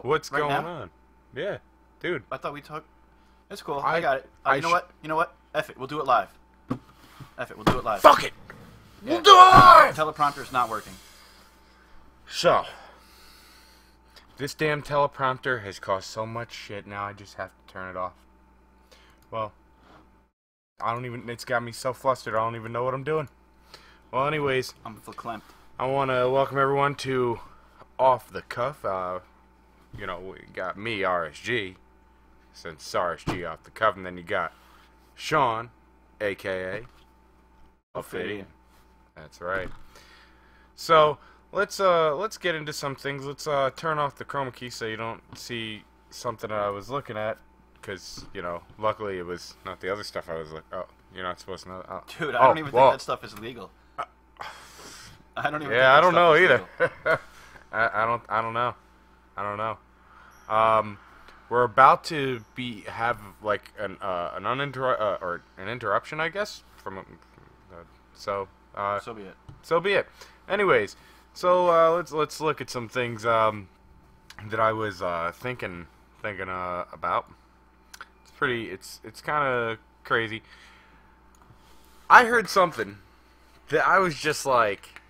What's Right going now? on? Yeah, dude. I thought we talked. It's cool. I got it. You know what? You know what? F it. We'll do it live. F it. We'll do it live. Fuck it! Yeah. We'll do it live! Teleprompter's not working. So, this damn teleprompter has caused so much shit, now I just have to turn it off. Well, it's got me so flustered, I don't even know what I'm doing. Well, anyways, I'm verklempt. I want to welcome everyone to Off The Cuff. You know, we got me, RSG, since RSG Off The Cuff, and then you got Shawn, a.k.a. Ophidian. That's right. So, let's get into some things. Let's turn off the chroma key so you don't see something that I was looking at, because, you know, luckily it was not the other stuff I was looking. Oh, you're not supposed to know. Oh. Dude, I don't even think that stuff is legal. I don't even. Yeah, I don't know either. I don't know. I don't know. We're about to have like an interruption, I guess, from so so be it. So be it. Anyways, so let's look at some things that I was thinking about. It's kind of crazy. I heard something that I was just like,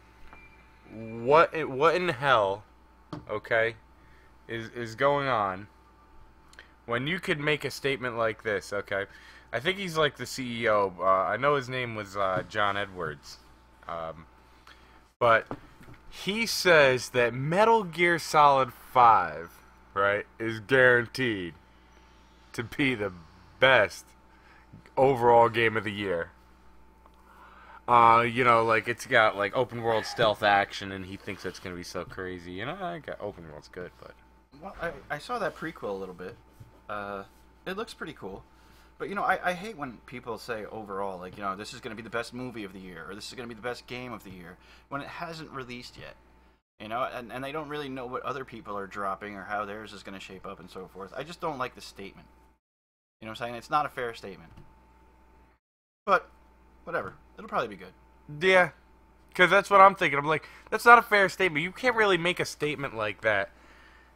what in hell, okay, is going on when you could make a statement like this, okay? I think he's like the CEO. I know his name was John Edwards. But he says that Metal Gear Solid 5, right, is guaranteed to be the best overall game of the year. You know, like, it's got, like, open world stealth action, and he thinks that's going to be so crazy. You know, I got open world's good, but... Well, I saw that prequel a little bit. It looks pretty cool. But, you know, I hate when people say overall, like, you know, this is going to be the best movie of the year, or this is going to be the best game of the year, when it hasn't released yet. You know, and they don't really know what other people are dropping or how theirs is going to shape up and so forth. I just don't like the statement. You know what I'm saying? It's not a fair statement. But, whatever. It'll probably be good. Yeah, because that's what I'm thinking. I'm like, that's not a fair statement. You can't really make a statement like that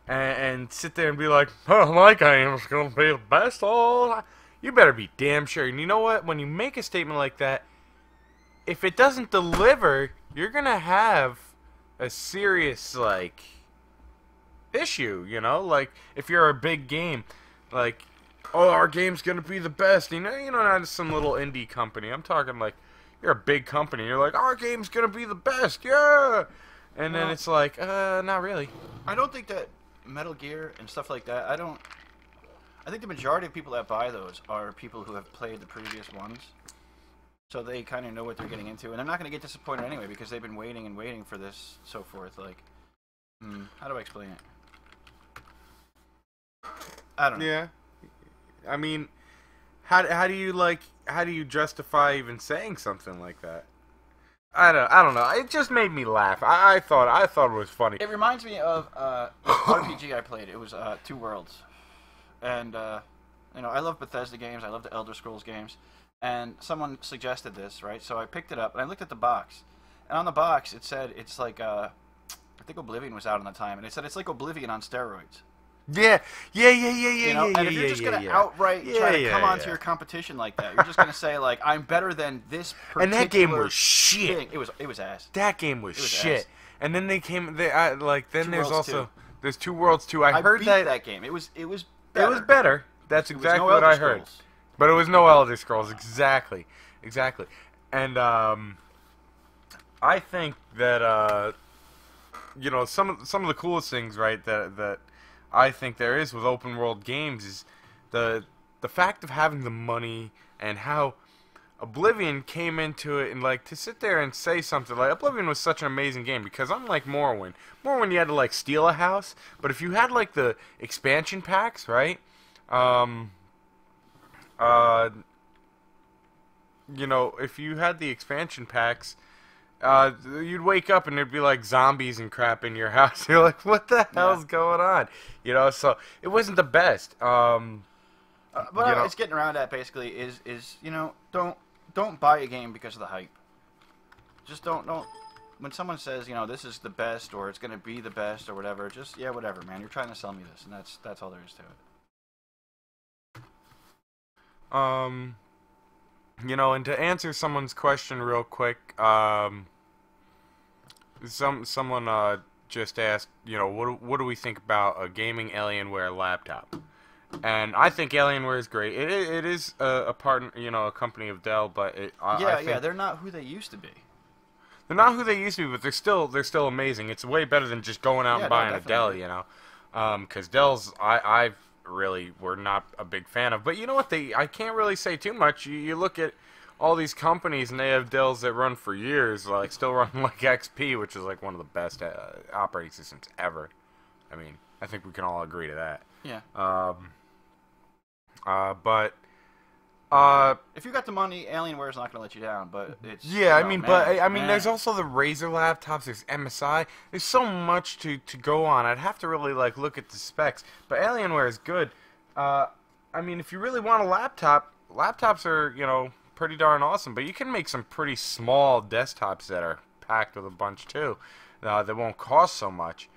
and sit there and be like, oh, my game is going to be the best all... You better be damn sure. And you know what? When you make a statement like that, if it doesn't deliver, you're going to have a serious, like, issue, you know? Like, if you're a big game, like, oh, our game's going to be the best. You know, not some little indie company. I'm talking, like, you're a big company. You're like, our game's going to be the best, yeah! And then it's like, not really. I don't think that Metal Gear and stuff like that, I think the majority of people that buy those are people who have played the previous ones. So they kind of know what they're getting into. And they're not going to get disappointed anyway because they've been waiting and waiting for this, so forth. Like, how do I explain it? I don't know. Yeah. I mean, how do you justify even saying something like that? I don't know. It just made me laugh. I thought it was funny. It reminds me of RPG I played. It was Two Worlds. And, you know, I love Bethesda games. I love the Elder Scrolls games. And someone suggested this, right? So I picked it up, and I looked at the box. And on the box, it said it's like, I think Oblivion was out at the time. And it said it's like Oblivion on steroids. Yeah. You know? And if you're just going to outright try to come onto your competition like that, you're just going to say, like, I'm better than this particular And that game was shit. thing. It was ass. That game was shit. Ass. And then then there's also... There's Two Worlds 2. I heard beat that game. It was better. It was better. That's exactly what I heard. But it was no Elder Scrolls. Exactly. And I think that you know, some of the coolest things, right, that I think there is with open world games is the fact of having the money and how Oblivion came into it, and like to sit there and say something like Oblivion was such an amazing game because unlike Morrowind you had to like steal a house, but if you had like the expansion packs, right? You know, if you had the expansion packs, you'd wake up and there'd be like zombies and crap in your house. You're like, what the hell's going on? You know, so it wasn't the best. But it's getting around that basically is you know, don't buy a game because of the hype. Just don't when someone says, you know, this is the best or it's going to be the best or whatever, just yeah, whatever, man. You're trying to sell me this, and that's all there is to it. You know, and to answer someone's question real quick, someone just asked, you know, what do we think about a gaming Alienware laptop? And I think Alienware is great. It is a part, you know, a company of Dell, but I think They're not who they used to be. they're not who they used to be, but they're still amazing. It's way better than just going out and buying a Dell, you know, because Dells I really were not a big fan of. But you know what? I can't really say too much. You look at all these companies and they have Dells that run for years, like still run like XP, which is like one of the best operating systems ever. I mean, I think we can all agree to that. Yeah. But if you got the money, Alienware is not going to let you down. But it's yeah, I mean, man. there's also the Razer laptops. There's MSI. There's so much to go on. I'd have to really like look at the specs. But Alienware is good. I mean, if you really want a laptop, laptops are, you know, pretty darn awesome. But you can make some pretty small desktops that are packed with a bunch too. That won't cost so much.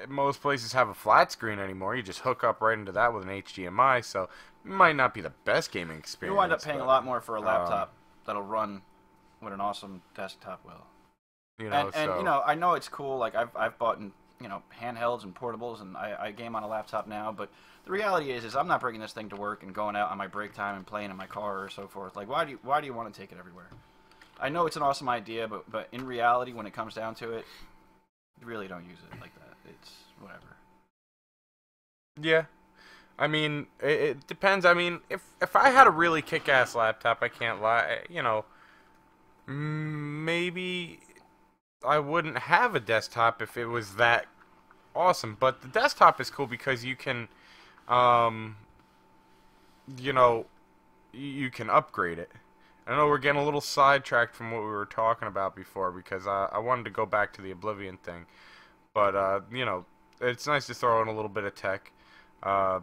Most places have a flat screen anymore. You just hook up right into that with an HDMI, so it might not be the best gaming experience. You wind up paying a lot more for a laptop that'll run what an awesome desktop will. You know, and you know, I know it's cool. Like I've bought, you know, handhelds and portables, and I game on a laptop now. But the reality is I'm not bringing this thing to work and going out on my break time and playing in my car or so forth. Like, why do you want to take it everywhere? I know it's an awesome idea, but in reality, when it comes down to it, you really don't use it like that. It's whatever. Yeah. I mean, it depends. I mean, if I had a really kick-ass laptop, I can't lie, you know, maybe I wouldn't have a desktop if it was that awesome. But the desktop is cool because you can, you know, you can upgrade it. I know we're getting a little sidetracked from what we were talking about before because I wanted to go back to the Oblivion thing. But, you know, it's nice to throw in a little bit of tech. The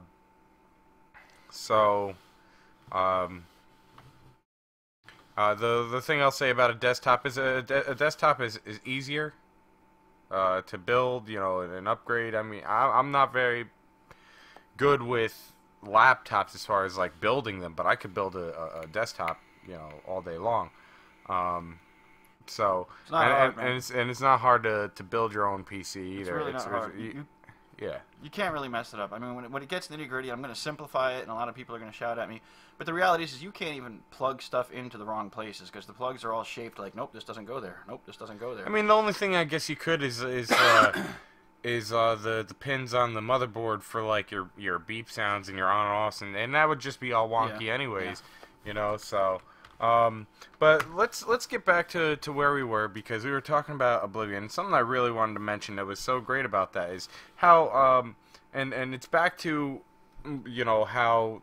thing I'll say about a desktop is a desktop is easier to build, you know, and upgrade. I mean, I'm not very good with laptops as far as, like, building them, but I could build a desktop, you know, all day long. So it's not hard, and it's not hard to build your own PC either. It's really not hard. Yeah. You can't really mess it up. I mean, when it gets nitty gritty, I'm going to simplify it, and a lot of people are going to shout at me. But the reality is you can't even plug stuff into the wrong places because the plugs are all shaped like, nope, this doesn't go there. Nope, this doesn't go there. I mean, the only thing I guess you could is the pins on the motherboard for like your beep sounds and your on and offs, and that would just be all wonky anyways, you know. So, but let's get back to where we were because we were talking about Oblivion. Something I really wanted to mention that was so great about that is how and it's back to, you know, how,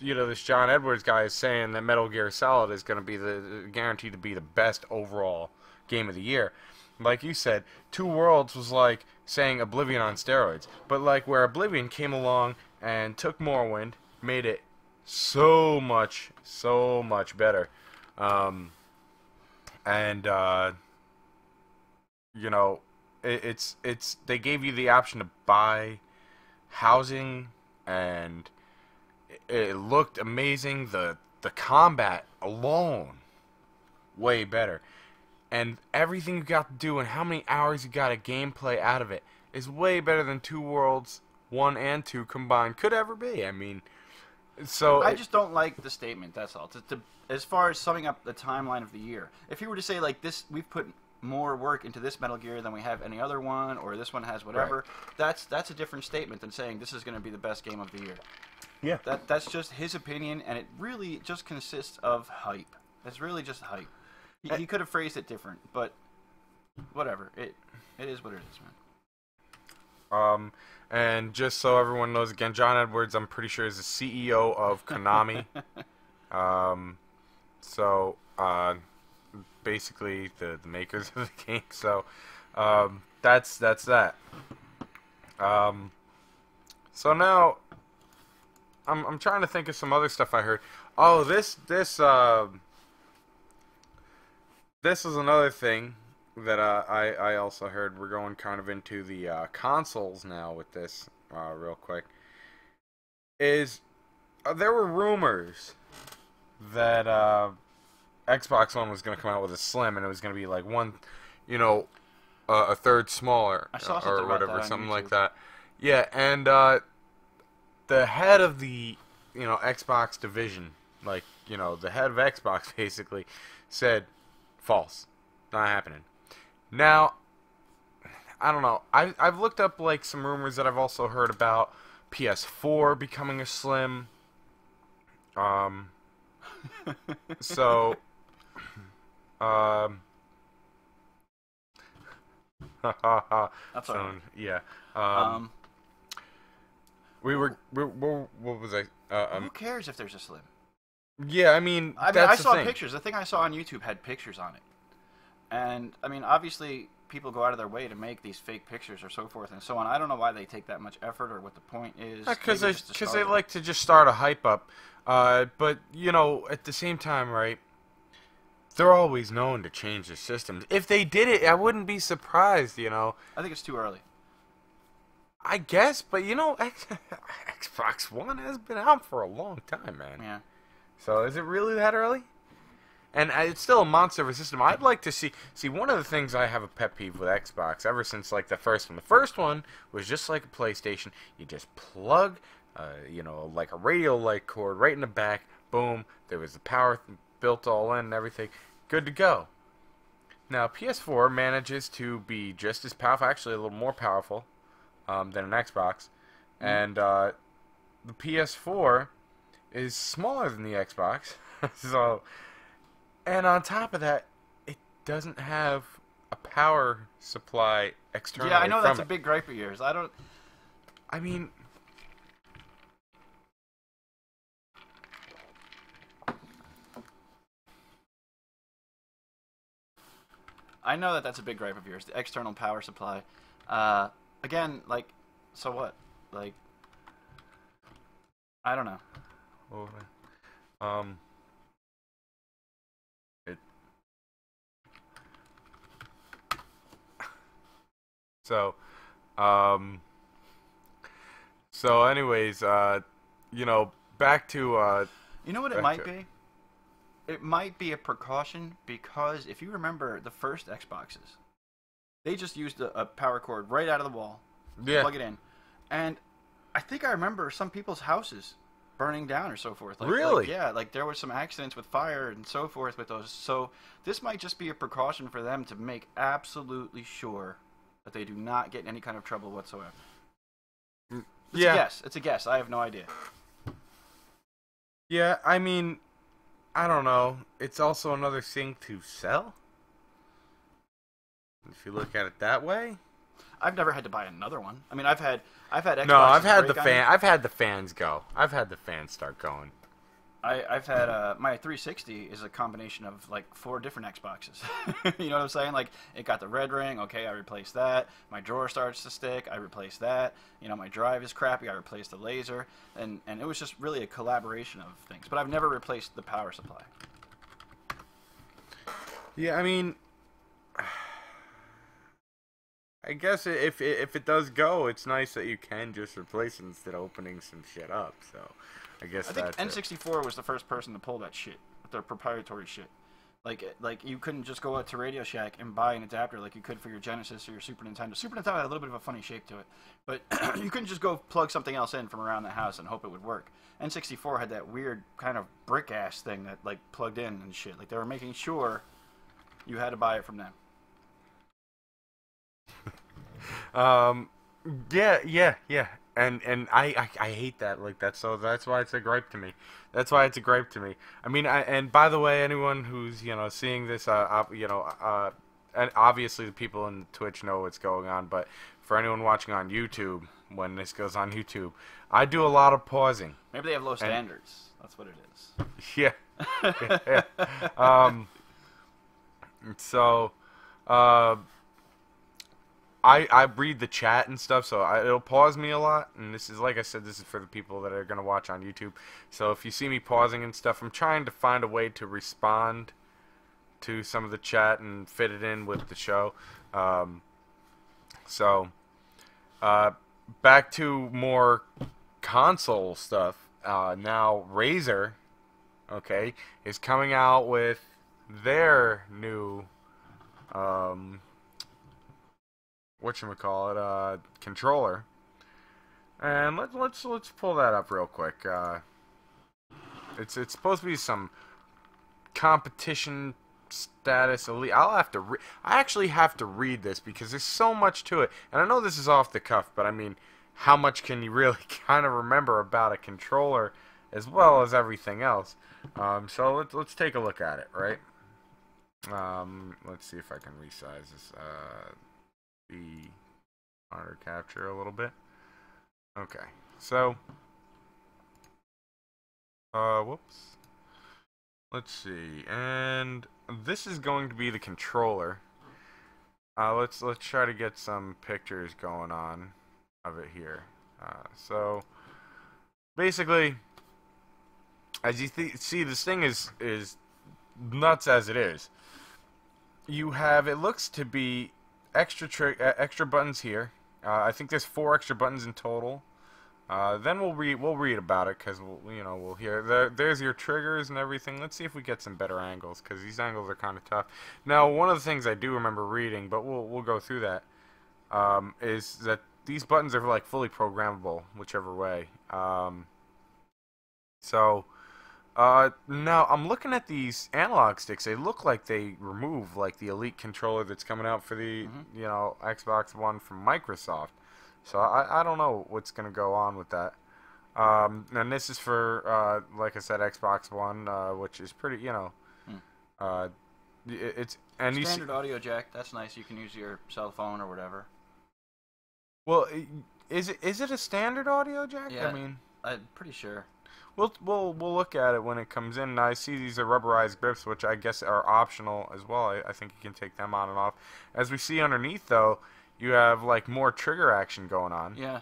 you know, this John Edwards guy is saying that Metal Gear Solid is going to be guaranteed to be the best overall game of the year. Like you said, Two Worlds was like saying Oblivion on steroids. But like where Oblivion came along and took Morrowind, made it so much better. You know, it's they gave you the option to buy housing, and it looked amazing. The combat alone, way better. And everything you got to do and how many hours you got of gameplay out of it is way better than Two Worlds 1 and 2 combined could ever be. I mean, so I just don't like the statement, that's all. As far as summing up the timeline of the year, if you were to say, like, this, we've put more work into this Metal Gear than we have any other one, or this one has whatever, that's a different statement than saying this is going to be the best game of the year. Yeah. That's just his opinion, and it really just consists of hype. It's really just hype. He could have phrased it different, but whatever. It is what it is, man. And just so everyone knows, again, John Edwards, I'm pretty sure, is the CEO of Konami. Basically the makers of the game. So, that's that. So now, I'm trying to think of some other stuff I heard. Oh, this this is another thing that I also heard. We're going kind of into the consoles now with this, real quick. Is there were rumors that Xbox One was going to come out with a Slim, and it was going to be like one, you know, a third smaller I saw something or about whatever, that on something like YouTube. that. Yeah, and the head of the Xbox division, like the head of Xbox, basically said, "False, not happening." Now, I don't know. I've looked up like some rumors that I've also heard about PS4 becoming a Slim. Um, so, um, That's all right. yeah. Um, What was I? who cares if there's a Slim? Yeah, I mean, I mean, I that's the saw thing. pictures. The thing I saw on YouTube had pictures on it, and I mean, obviously, people go out of their way to make these fake pictures or so forth and so on. I don't know why they take that much effort or what the point is. Because Maybe just to because start they it. like to just start a hype up. But at the same time, right? They're always known to change the systems. If they did it, I wouldn't be surprised. I think it's too early. I guess, but Xbox One has been out for a long time, man. Yeah. So is it really that early? And it's still a monster of a system. I'd like to see one of the things I have a pet peeve with Xbox ever since like the first one. The first one was just like a PlayStation. You just plug, like a radio-like cord right in the back. Boom. There was the power built all in and everything. Good to go. Now PS4 manages to be just as powerful, actually a little more powerful than an Xbox, and the PS4 is smaller than the Xbox. So. And on top of that, it doesn't have a power supply externally. Yeah, I know that's from a big gripe of yours. I mean, I know that that's a big gripe of yours. The external power supply. Again, like, so what? Like, I don't know. well, um, it. So, um, anyways, back to You know what it might be? It might be a precaution because if you remember the first Xboxes, they just used a power cord right out of the wall, yeah, plug it in, and I think I remember some people's houses burning down or so forth. Really? Yeah, like there were some accidents with fire and so forth with those. So this might just be a precaution for them to make absolutely sure that they do not get in any kind of trouble whatsoever. It's yeah, a guess. It's a guess. I have no idea. yeah. I mean, I don't know. It's also another thing to sell. If you look at it that way. I've never had to buy another one. I mean, I've had Xboxes No, I've had break the on me. I've had the fans go. I've had the fans start going. I've had my 360 is a combination of like 4 different Xboxes. You know what I'm saying? Like it got the red ring. Okay, I replaced that. My drawer starts to stick. I replaced that. My drive is crappy. I replaced the laser, and it was just really a collaboration of things. But I've never replaced the power supply. Yeah, I mean, I guess if it does go, it's nice that you can just replace it instead of opening some shit up. So, I guess I think that's it. N64 was the first person to pull that shit with their proprietary shit. Like you couldn't just go out to Radio Shack and buy an adapter like you could for your Genesis or your Super Nintendo. Super Nintendo had a little bit of a funny shape to it, but you couldn't just go plug something else in from around the house and hope it would work. N64 had that weird kind of brick ass thing that like plugged in and shit. Like they were making sure you had to buy it from them. Um, yeah. And I hate that like that. So that's why it's a gripe to me. That's why it's a gripe to me. I mean, and by the way, anyone who's seeing this, and obviously the people in Twitch know what's going on, but for anyone watching on YouTube, when this goes on YouTube, I do a lot of pausing. Maybe they have low standards. That's what it is. Yeah. Yeah. So, I read the chat and stuff, so it'll pause me a lot. And this is, like I said, this is for the people that are going to watch on YouTube. So if you see me pausing and stuff, I'm trying to find a way to respond to some of the chat and fit it in with the show. So, back to more console stuff. Now, Razer, okay, is coming out with their new, whatchamacallit, controller. And let's pull that up real quick. It's supposed to be some competition status elite. I actually have to read this because there's so much to it. And I know this is off the cuff, but I mean, how much can you really kind of remember about a controller as well as everything else? So let's take a look at it, right? Let's see if I can resize this the monitor capture a little bit. Okay, so whoops. Let's see, and this is going to be the controller. Let's try to get some pictures going on of it here. So basically, as you see, this thing is nuts as it is. You have, it looks to be extra buttons here. I think there's 4 extra buttons in total. Then we'll read about it because we'll hear there's your triggers and everything. Let's see if we get some better angles because these angles are kind of tough. Now, one of the things I do remember reading, but we'll go through that, is that these buttons are like fully programmable whichever way. Now I'm looking at these analog sticks. They look like they remove like the Elite controller that's coming out for the Xbox One from Microsoft. So I don't know what's going to go on with that. And this is for, like I said, Xbox One, which is pretty, it's... and standard audio jack, that's nice. You can use your cell phone or whatever. Well, is it a standard audio jack? Yeah, I mean, I'm pretty sure. We'll look at it when it comes in. Now, I see these are rubberized grips, which I guess are optional as well. I think you can take them on and off. As we see underneath, though, you have like more trigger action going on. Yeah.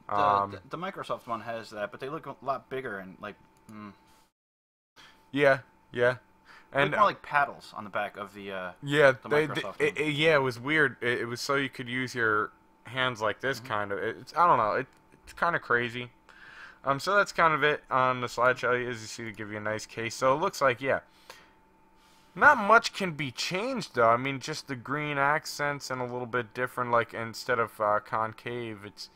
The Microsoft one has that, but they look a lot bigger and like. Yeah. And more like paddles on the back of the. Yeah, the Microsoft one. It was weird. It was so you could use your hands like this, kind of. I don't know. It's kind of crazy. So that's kind of it on the slideshow. As you see, to give you a nice case. So it looks like, yeah. Not much can be changed, though. I mean, just the green accents and a little bit different. Like, instead of concave, it's,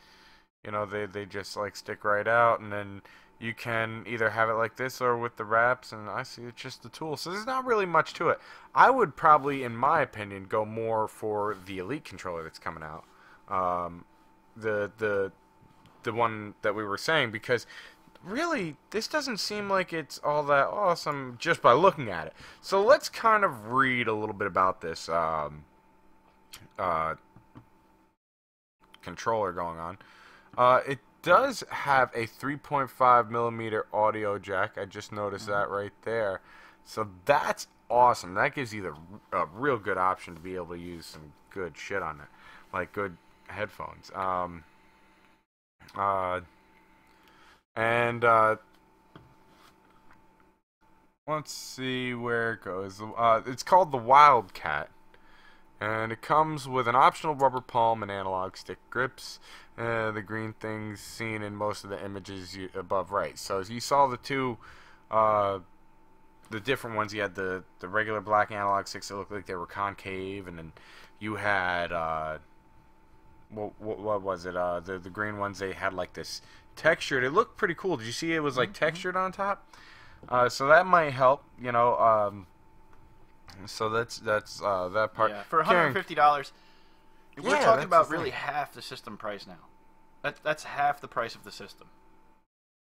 they just, like, stick right out. And then you can either have it like this or with the wraps. And I see it's just the tool. So there's not really much to it. I would probably, in my opinion, go more for the Elite controller that's coming out. The one that we were saying, because really, this doesn't seem like it's all that awesome just by looking at it. So let's kind of read a little bit about this controller going on. It does have a 3.5 millimeter audio jack. I just noticed that right there. So that's awesome. That gives you a real good option to be able to use some good shit on it, like good headphones. Let's see where it goes. It's called the Wildcat, and it comes with an optional rubber palm and analog stick grips. The green things seen in most of the images above right. So as you saw the two, the different ones, you had the regular black analog sticks that looked like they were concave, and then you had what was it? The green ones, they had like this textured. It looked pretty cool. Did you see it was like textured on top? So that might help, So that's that part. Yeah, for $150, we're talking about really half the system price now. That's half the price of the system.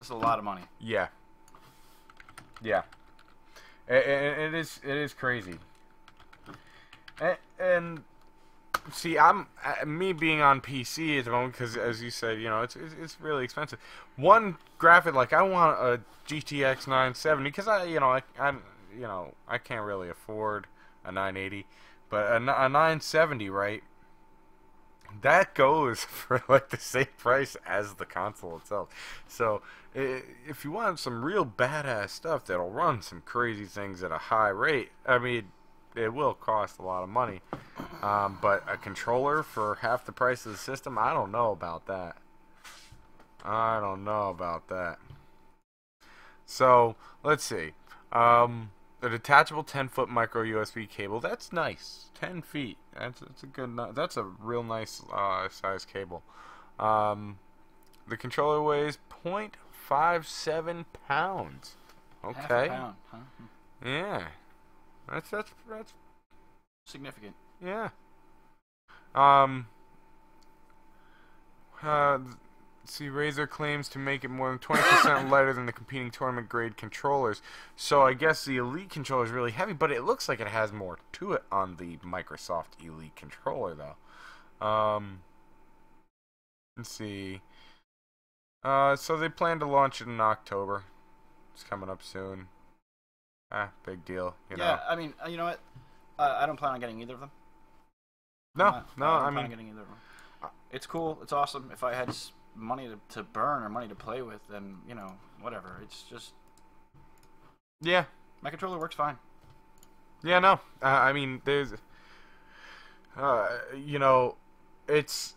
That's a lot of money. Yeah. It is crazy. And see, me being on PC at the moment, because as you said, it's really expensive. One graphic, like I want a GTX 970, because I can't really afford a 980, but a 970, right? That goes for like the same price as the console itself. So if you want some real badass stuff that'll run some crazy things at a high rate, I mean, it will cost a lot of money. But a controller for half the price of the system, I don't know about that. I don't know about that. So, let's see. A detachable 10-foot micro USB cable. That's nice. 10 feet. That's a good. That's a real nice size cable. The controller weighs 0.57 pounds. Okay. Half a pound, huh? Yeah. That's Significant. yeah. See, Razer claims to make it more than 20% lighter than the competing tournament-grade controllers. So I guess the Elite controller is really heavy, but it looks like it has more to it on the Microsoft Elite controller, though. Let's see. So they plan to launch it in October. It's coming up soon. Big deal. You know. I mean, you know what? I don't plan on getting either of them. No, I don't plan I mean, on getting either of them. It's cool. It's awesome. If I had money to burn or money to play with, then, you know, whatever. It's just... yeah. My controller works fine. Yeah, no. I mean, there's... you know, it's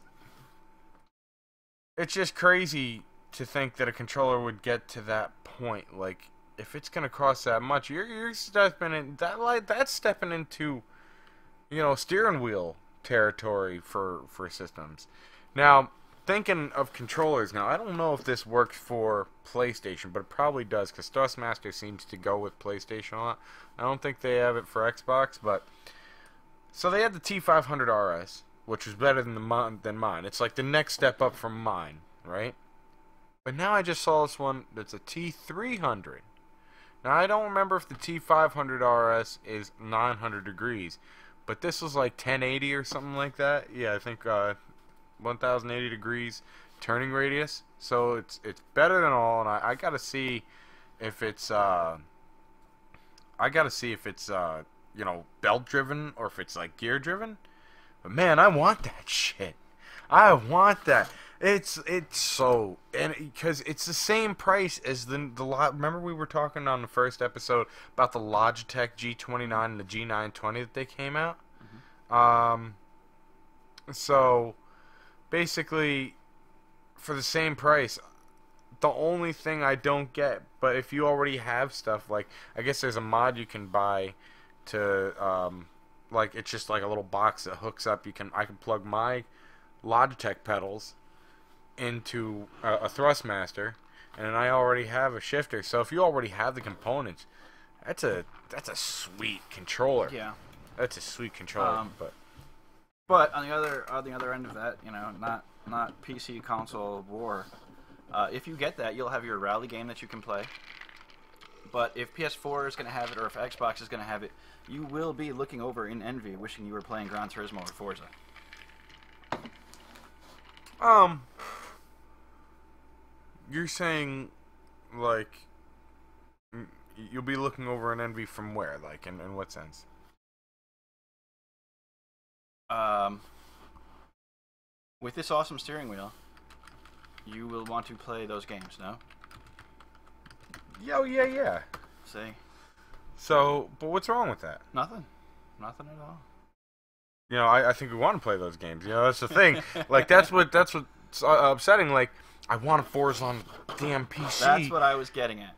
just crazy to think that a controller would get to that point. Like, if it's gonna cost that much, you're stepping in that's stepping into, you know, steering wheel territory for systems. Now, thinking of controllers now, I don't know if this works for PlayStation, but it probably does, because Dustmaster seems to go with PlayStation a lot. I don't think they have it for Xbox, but... So they had the T500RS, which was better than mine. It's like the next step up from mine, right? But now I just saw this one that's a T300. Now, I don't remember if the T500RS is 900 degrees, but this was like 1080 or something like that. Yeah, I think 1080 degrees turning radius. So it's better than all, and I gotta see if it's you know, belt driven or if it's like gear driven. But man, I want that shit. I want that. It's so, and because it's the same price as the remember we were talking on the first episode about the Logitech G29 and the G920 that they came out. Mm-hmm. So basically, for the same price, the only thing I don't get, but if you already have stuff, like, I guess there's a mod you can buy to, like, it's just like a little box that hooks up. I can plug my Logitech pedals into a Thrustmaster, and then I already have a shifter. So if you already have the components, that's a sweet controller. Yeah, that's a sweet controller. But on the other end of that, you know, not PC console war. If you get that, you'll have your rally game that you can play. But if PS4 is going to have it, or if Xbox is going to have it, you will be looking over in envy, wishing you were playing Gran Turismo or Forza. You're saying, like, you'll be looking over in envy from where? Like, in what sense? With this awesome steering wheel, you will want to play those games, no? Yeah. See? So, but what's wrong with that? Nothing at all. You know, I think we want to play those games. You know, that's the thing. Like, that's what's upsetting. Like, I want a Forza on damn PC. That's what I was getting at.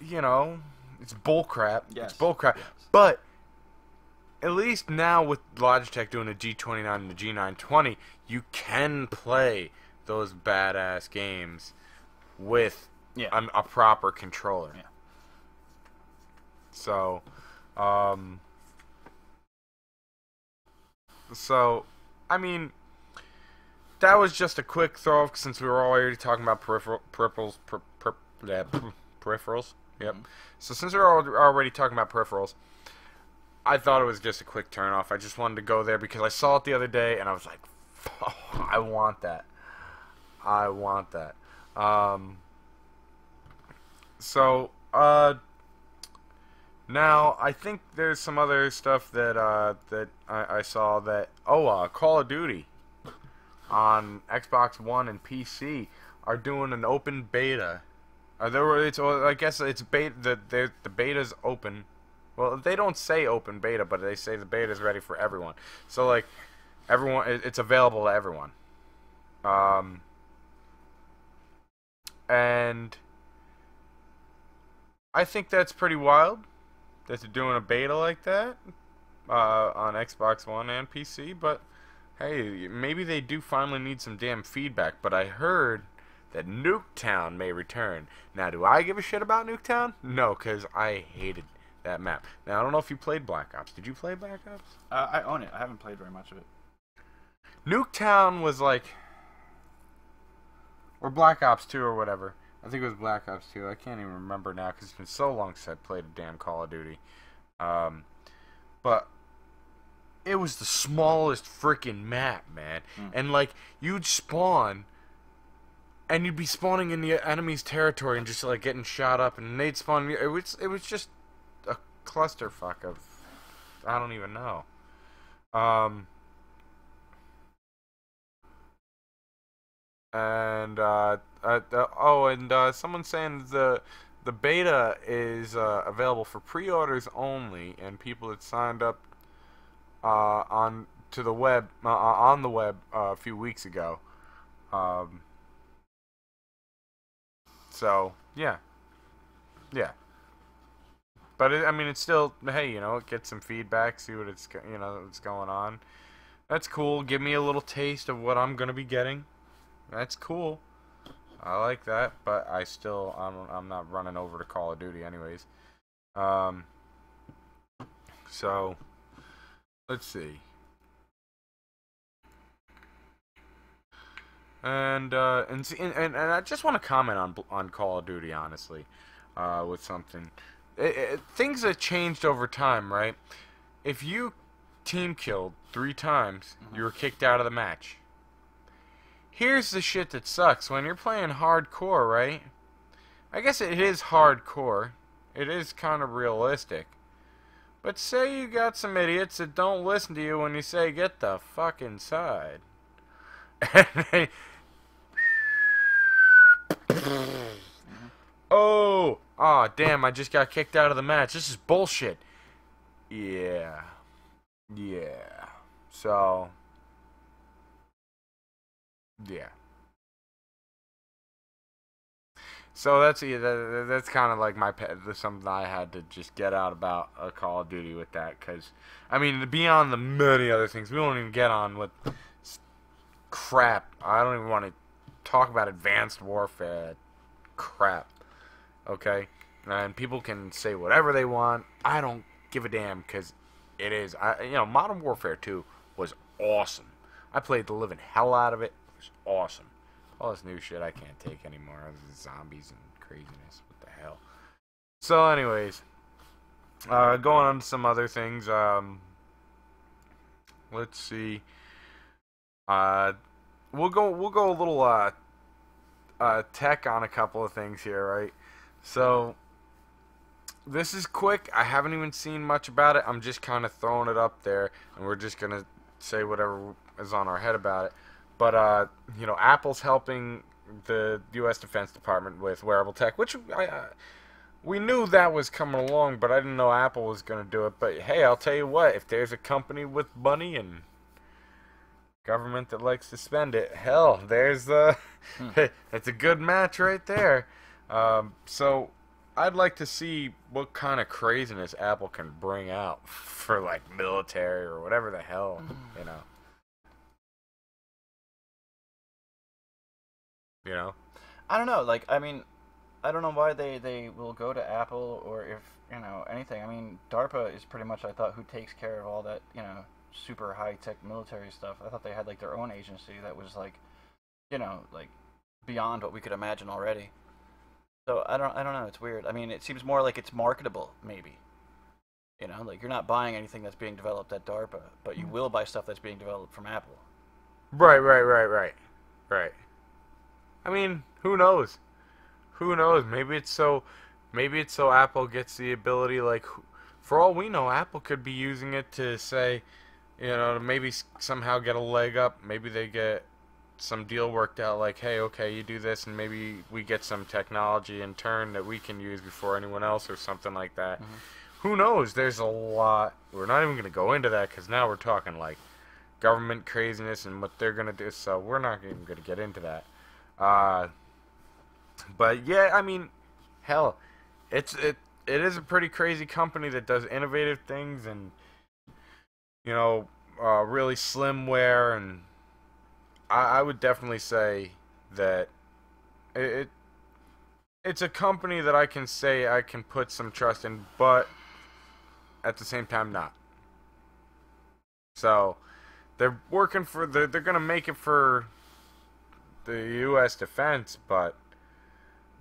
You know, it's bullcrap. Yes. It's bullcrap. Yes. But at least now with Logitech doing the G29 and the G920, you can play those badass games with a proper controller. Yeah. So, I mean, that was just a quick throw since we were already talking about peripherals. Peripherals. Yep. Mm-hmm. So since we were already talking about peripherals, I thought it was just a quick turn off. I just wanted to go there because I saw it the other day and I was like, oh, I want that. Now I think there's some other stuff that I saw that Call of Duty on Xbox One and PC are doing an open beta. I guess it's beta. The beta's open Well, they don't say open beta, but they say the beta is ready for everyone. So like, everyone, it's available to everyone. And I think that's pretty wild that they're doing a beta like that on Xbox One and PC. But hey, maybe they do finally need some damn feedback. But I heard that Nuketown may return. Now, do I give a shit about Nuketown? No, because I hated that map. Now, I don't know if you played Black Ops. Did you play Black Ops? I own it. I haven't played very much of it. Nuketown was like... Or Black Ops 2 or whatever. I think it was Black Ops 2. I can't even remember now because it's been so long since I played a damn Call of Duty. But it was the smallest freaking map, man. And like, you'd spawn... And you'd be spawning in the enemy's territory and just like getting shot up, and they'd spawn. It was just a clusterfuck of, I don't even know. Someone's saying the beta is available for pre-orders only, and people that signed up on the web a few weeks ago. So yeah. But I mean, it's still, hey, get some feedback, see what what's going on. That's cool. Give me a little taste of what I'm gonna be getting. That's cool. I like that, but I'm not running over to Call of Duty anyways. So let's see. And I just want to comment on Call of Duty, honestly, with something. Things have changed over time, right? If you team killed 3 times, you were kicked out of the match. Here's the shit that sucks. When you're playing hardcore, right? I guess it is hardcore. It is kind of realistic. But say you got some idiots that don't listen to you when you say, get the fuck inside. Oh, damn, I just got kicked out of the match. This is bullshit. Yeah. So, yeah. So that's kind of like something I had to just get out about a Call of Duty with that, because I mean, beyond the many other things, we won't even get on with crap. I don't even want to talk about advanced warfare crap. Okay, and people can say whatever they want. I don't give a damn, because it is. Modern Warfare 2 was awesome. I played the living hell out of it. It was awesome. All this new shit I can't take anymore. Zombies and craziness. What the hell? So, anyways, going on to some other things. Let's see. We'll go a little tech on a couple of things here, right? So, this is quick. I haven't even seen much about it. I'm just kind of throwing it up there, and we're just gonna say whatever is on our head about it. But Apple's helping the U.S. Defense Department with wearable tech, which we knew that was coming along, but I didn't know Apple was gonna do it. But hey, I'll tell you what: if there's a company with money and government that likes to spend it, hell, there's that's a good match right there. So I'd like to see what kind of craziness Apple can bring out for like military or whatever the hell, I don't know. Like, I mean, I don't know why they will go to Apple, or if anything. I mean, DARPA is pretty much, I thought, who takes care of all that super high tech military stuff. I thought they had like their own agency that was like like beyond what we could imagine already. So I don't know. It's weird. I mean, it seems more like it's marketable, maybe. Like you're not buying anything that's being developed at DARPA, but you will buy stuff that's being developed from Apple. Right. I mean, who knows? Maybe it's so Apple gets the ability, like, for all we know, Apple could be using it to say, to maybe somehow get a leg up. Maybe they get some deal worked out, like, hey, okay, you do this, and maybe we get some technology in turn that we can use before anyone else, or something like that. who knows? There's a lot. We're not even going to go into that because now we're talking like government craziness and what they're going to do. So we're not even going to get into that. But yeah, I mean, hell, it is a pretty crazy company that does innovative things and really slim wear, and I would definitely say that it's a company that I can say I can put some trust in, but at the same time not. So they're working for they're gonna make it for the U.S. defense, but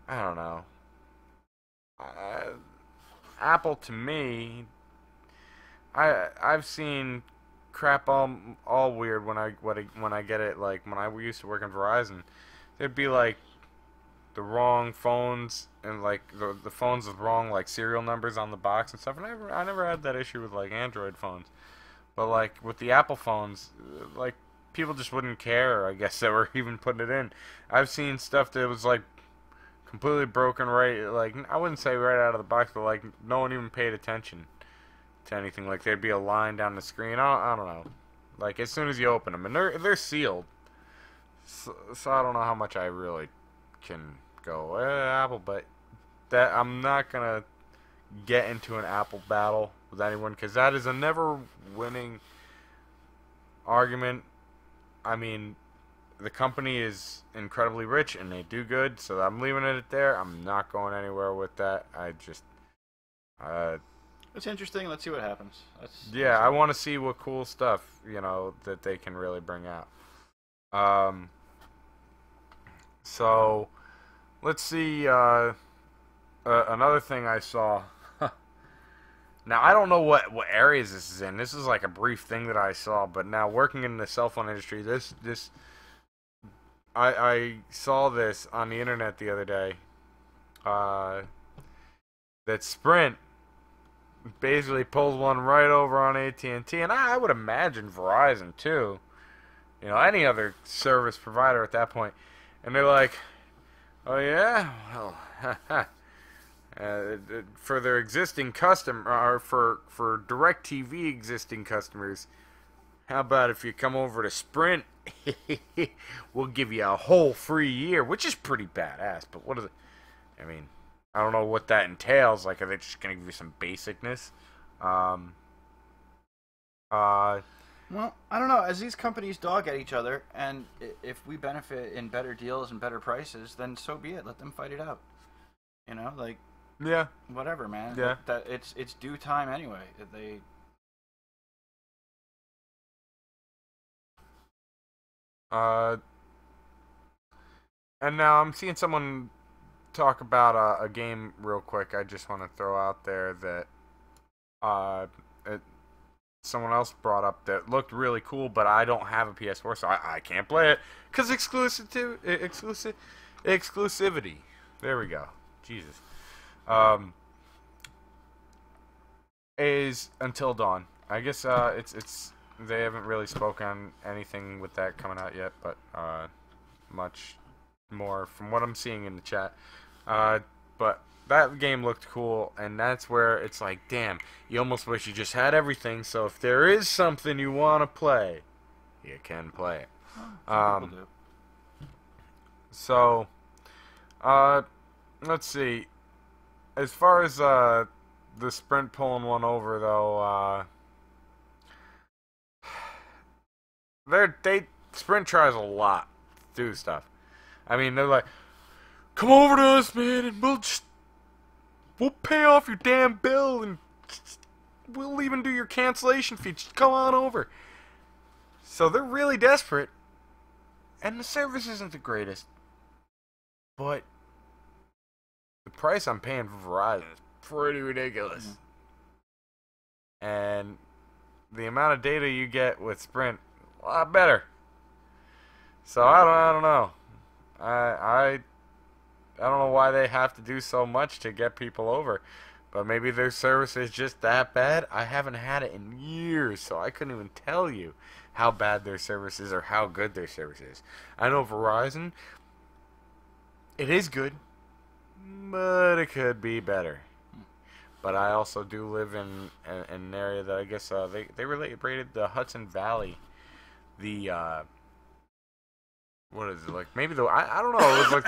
I don't know. Apple to me, I've seen crap all weird when I get it. Like when I used to work in Verizon, there'd be like the wrong phones and like the phones with wrong like serial numbers on the box and stuff. And I never had that issue with like Android phones, but like with the Apple phones, like people just wouldn't care. I guess that were even putting it in. I've seen stuff that was like completely broken right. Like I wouldn't say right out of the box, but like no one even paid attention to anything. Like there'd be a line down the screen. I don't know. Like as soon as you open them, and they're sealed. So I don't know how much I really can go Apple, but that I'm not gonna get into an Apple battle with anyone because that is a never winning argument. I mean, the company is incredibly rich and they do good, so I'm leaving it there. I'm not going anywhere with that. I just it's interesting. Let's see what happens. I want to see what cool stuff that they can really bring out. So let's see. Another thing I saw. Now I don't know what areas this is in. This is like a brief thing that I saw, but now working in the cell phone industry, I saw this on the internet the other day. That Sprint basically pulls one right over on AT&T, and I would imagine Verizon too. Any other service provider at that point. And they're like, oh yeah, well, for their existing customer, or for DirecTV existing customers, how about if you come over to Sprint, we'll give you a whole free year, which is pretty badass. But what is it? I mean, I don't know what that entails. Like, are they just gonna give you some basicness? Well, I don't know. As these companies dog at each other, and if we benefit in better deals and better prices, then so be it. Let them fight it out. Like yeah, whatever, man. Yeah, that it's due time anyway. They. And now I'm seeing someone talk about a game real quick. I just want to throw out there that someone else brought up that looked really cool, but I don't have a PS4, so I can't play it because exclusivity. There we go. Jesus. Is Until Dawn. I guess it's they haven't really spoken anything with that coming out yet, but much more from what I'm seeing in the chat. But that game looked cool, and that's where it's like, damn, you almost wish you just had everything, so if there is something you want to play, you can play it. Some people do. So, let's see. As far as the Sprint pulling one over, though, Sprint tries a lot to do stuff. I mean, they're like, come over to us, man, and we'll pay off your damn bill, and we'll even do your cancellation fee. Just come on over. So they're really desperate, and the service isn't the greatest, but the price I'm paying for Verizon is pretty ridiculous. Mm-hmm. And the amount of data you get with Sprint, a lot better. So I don't know. I don't know why they have to do so much to get people over. But maybe their service is just that bad. I haven't had it in years, so I couldn't even tell you how bad their service is or how good their service is. I know Verizon, it is good, but it could be better. but I also do live in an area that I guess they rated the Hudson Valley the what is it, like, maybe I don't know, it was like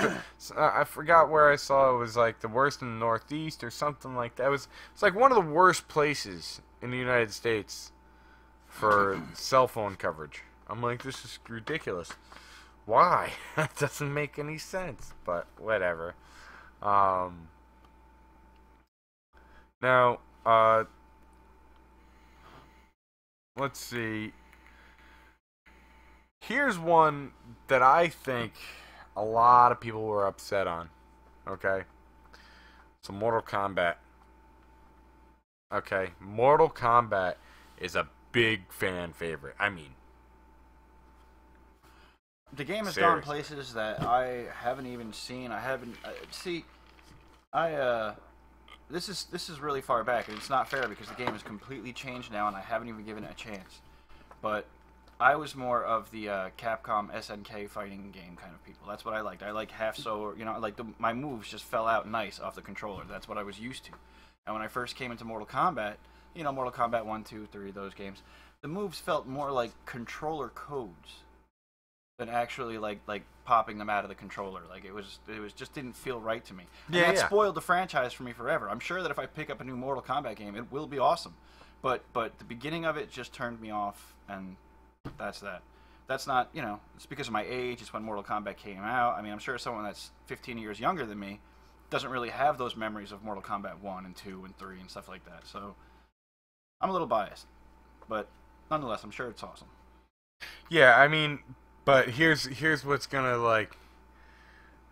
I forgot where I saw it was like the worst in the Northeast or something like that. It's like one of the worst places in the United States for cell phone coverage. I'm like, this is ridiculous. Why? That doesn't make any sense, but whatever. Now, let's see. Here's one that I think a lot of people were upset on. Okay? So, Mortal Kombat. Okay? Mortal Kombat is a big fan favorite. I mean, the game has seriously gone places that I haven't even seen. I haven't this is really far back, and it's not fair because the game has completely changed now, and I haven't even given it a chance. But I was more of the Capcom SNK fighting game kind of people. That's what I liked. I like my moves just fell out nice off the controller. That's what I was used to. And when I first came into Mortal Kombat, Mortal Kombat 1, 2, 3, those games, the moves felt more like controller codes than actually like popping them out of the controller. Like it was just didn't feel right to me. And that spoiled the franchise for me forever. I'm sure that if I pick up a new Mortal Kombat game, it will be awesome. But the beginning of it just turned me off, and that's that. That's not, it's because of my age. It's when Mortal Kombat came out. I mean, I'm sure someone that's 15 years younger than me doesn't really have those memories of Mortal Kombat 1 and 2 and 3 and stuff like that. So I'm a little biased. But nonetheless, I'm sure it's awesome. yeah, I mean, but here's what's gonna, like,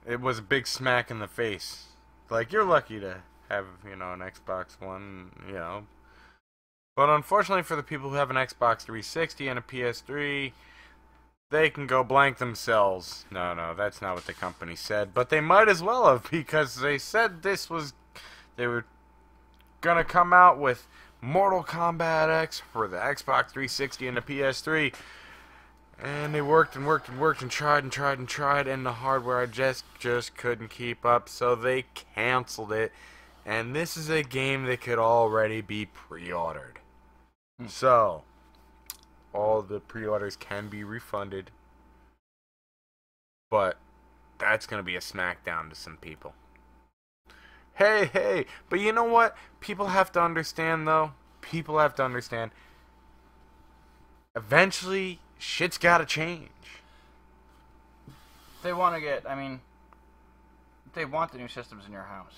it was a big smack in the face. Like, you're lucky to have, an Xbox One, But unfortunately for the people who have an Xbox 360 and a PS3, they can go blank themselves. No, that's not what the company said. But they might as well have, because they said they were gonna come out with Mortal Kombat X for the Xbox 360 and the PS3. And they worked and worked and worked and tried and tried and tried, and the hardware just couldn't keep up, so they canceled it. And this is a game that could already be pre-ordered. So, all the pre-orders can be refunded, but that's going to be a smackdown to some people. Hey, but you know what? People have to understand, though. People have to understand. Eventually, shit's got to change. They want the new systems in your house.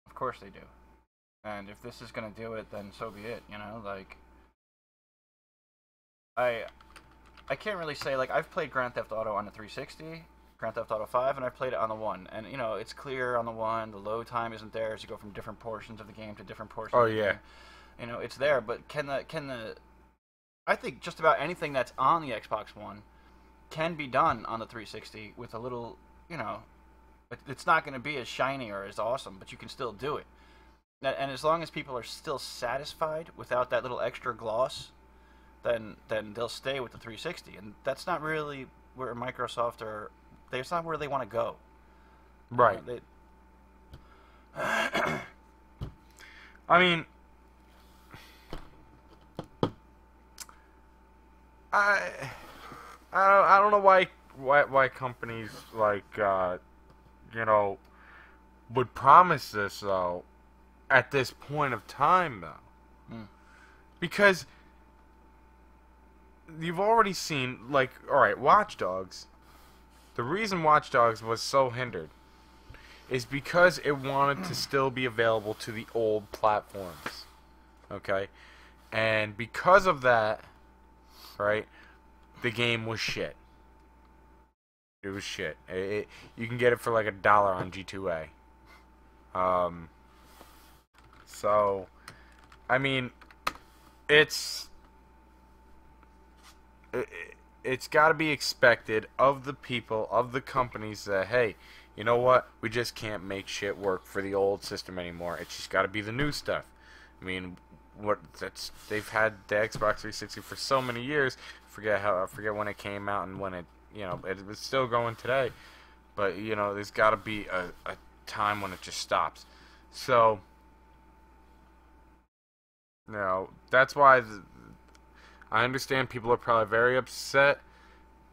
Of course they do. And if this is going to do it, then so be it, I can't really say, I've played Grand Theft Auto on the 360, Grand Theft Auto 5, and I've played it on the 1. And, it's clear on the 1, the load time isn't there as you go from different portions of the game to different portions of the game. It's there, but I think just about anything that's on the Xbox One can be done on the 360 with a little, it's not going to be as shiny or as awesome, but you can still do it. And as long as people are still satisfied without that little extra gloss, then they'll stay with the 360. And that's not really where Microsoft that's not where they want to go. Right. I mean, I don't know why companies would promise this though at this point of time though, because you've already seen, all right, Watch Dogs. The reason Watch Dogs was so hindered is because it wanted to still be available to the old platforms, okay, and because of that, right, the game was shit. It was shit. You can get it for like $1 on G2A. So, I mean, it's got to be expected of the people, of the companies that, hey, you know what? We just can't make shit work for the old system anymore. It's just got to be the new stuff. I mean, they've had the Xbox 360 for so many years. I forget when it came out and when it was still going today. But there's got to be a time when it just stops. So That's why I understand people are probably very upset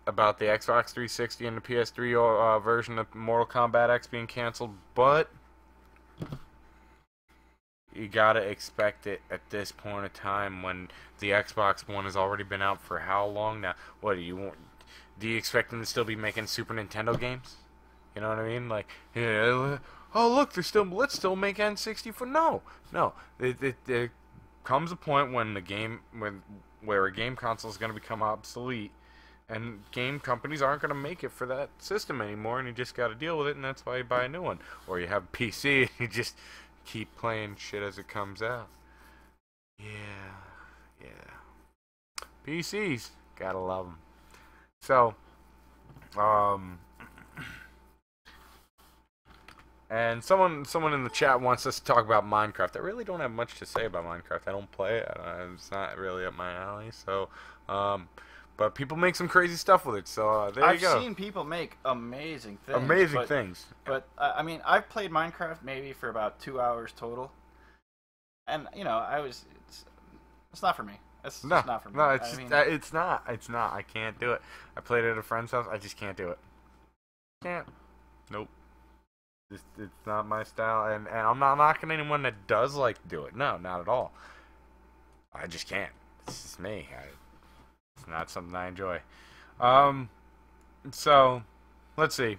about the Xbox 360 and the PS3 version of Mortal Kombat X being canceled, but you gotta expect it at this point in time when the Xbox One has already been out for how long now? What do you want? Do you expect them to still be making Super Nintendo games? You know what I mean? Like, yeah, oh look, let's still make N64. No. There comes a point when where a game console is going to become obsolete, and game companies aren't going to make it for that system anymore, and you just got to deal with it, and that's why you buy a new one, or you have a PC and you just keep playing shit as it comes out. Yeah. PCs, gotta love them. So, and someone in the chat wants us to talk about Minecraft. I really don't have much to say about Minecraft. I don't play it. It's not really up my alley. So, but people make some crazy stuff with it. So there you go. I've seen people make amazing things. Amazing things. But I mean, I've played Minecraft maybe for about 2 hours total, and you know, it's not for me. It's not for me. No, it's not. It's not. I can't do it. I played it at a friend's house. I just can't do it. Can't. Nope. It's not my style, and I'm not knocking anyone that does like to do it. No, not at all. I just can't. It's just me. It's not something I enjoy. So, let's see.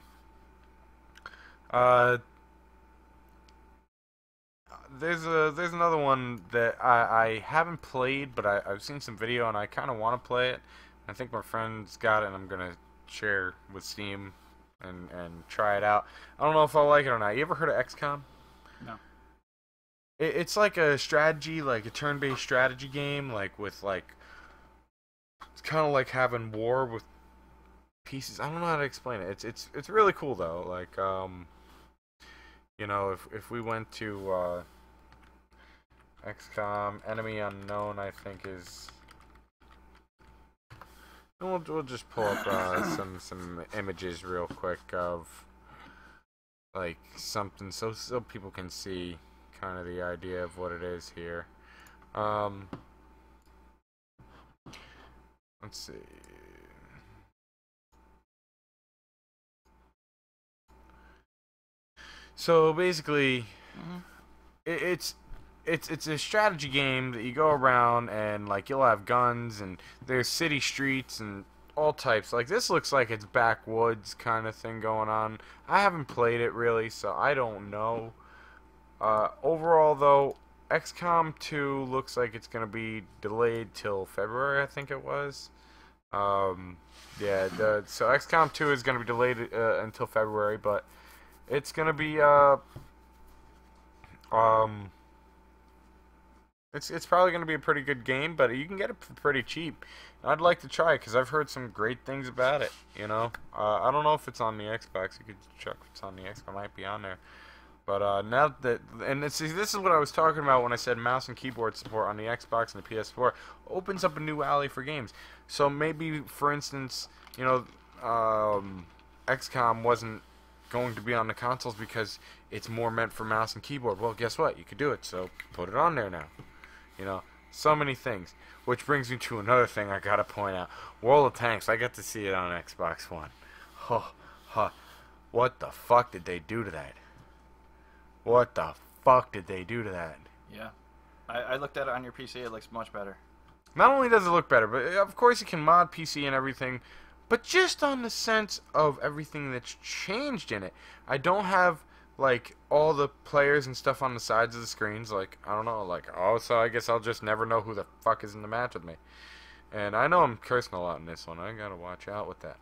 There's another one that I haven't played, but I've seen some video and I kind of want to play it. I think my friend's got it, and I'm gonna share with Steam and try it out. I don't know if I'll like it or not. You ever heard of XCOM? No. It's like a strategy, like a turn-based strategy game, like with like it's kind of like having war with pieces. I don't know how to explain it. It's really cool though. Like you know, if we went to XCOM Enemy Unknown, I think is. We'll just pull up some images real quick of like something so people can see kind of the idea of what it is here. Let's see. So basically, it's a strategy game that you go around and like you'll have guns and there's city streets and all types. Like this looks like it's backwoods kind of thing going on. I haven't played it really, so I don't know. Overall though, XCOM 2 looks like it's gonna be delayed till February, I think it was. Yeah, so XCOM 2 is gonna be delayed until February, but it's gonna be It's probably going to be a pretty good game, but you can get it for pretty cheap. I'd like to try it because I've heard some great things about it, you know. I don't know if it's on the Xbox. You could check if it's on the Xbox. It might be on there. But now that... And this is what I was talking about when I said mouse and keyboard support on the Xbox and the PS4. Opens up a new alley for games. So maybe, for instance, you know, XCOM wasn't going to be on the consoles because it's more meant for mouse and keyboard. Well, guess what? You could do it, so put it on there now. You know, so many things. Which brings me to another thing I gotta point out. World of Tanks, I got to see it on Xbox One. What the fuck did they do to that? What the fuck did they do to that? Yeah. I looked at it on your PC, it looks much better. Not only does it look better, but of course you can mod PC and everything, but just on the sense of everything that's changed in it. I don't have like all the players and stuff on the sides of the screens, like I don't know, like oh, so I guess I'll just never know who the fuck is in the match with me. And I know I'm cursing a lot in this one. I gotta watch out with that.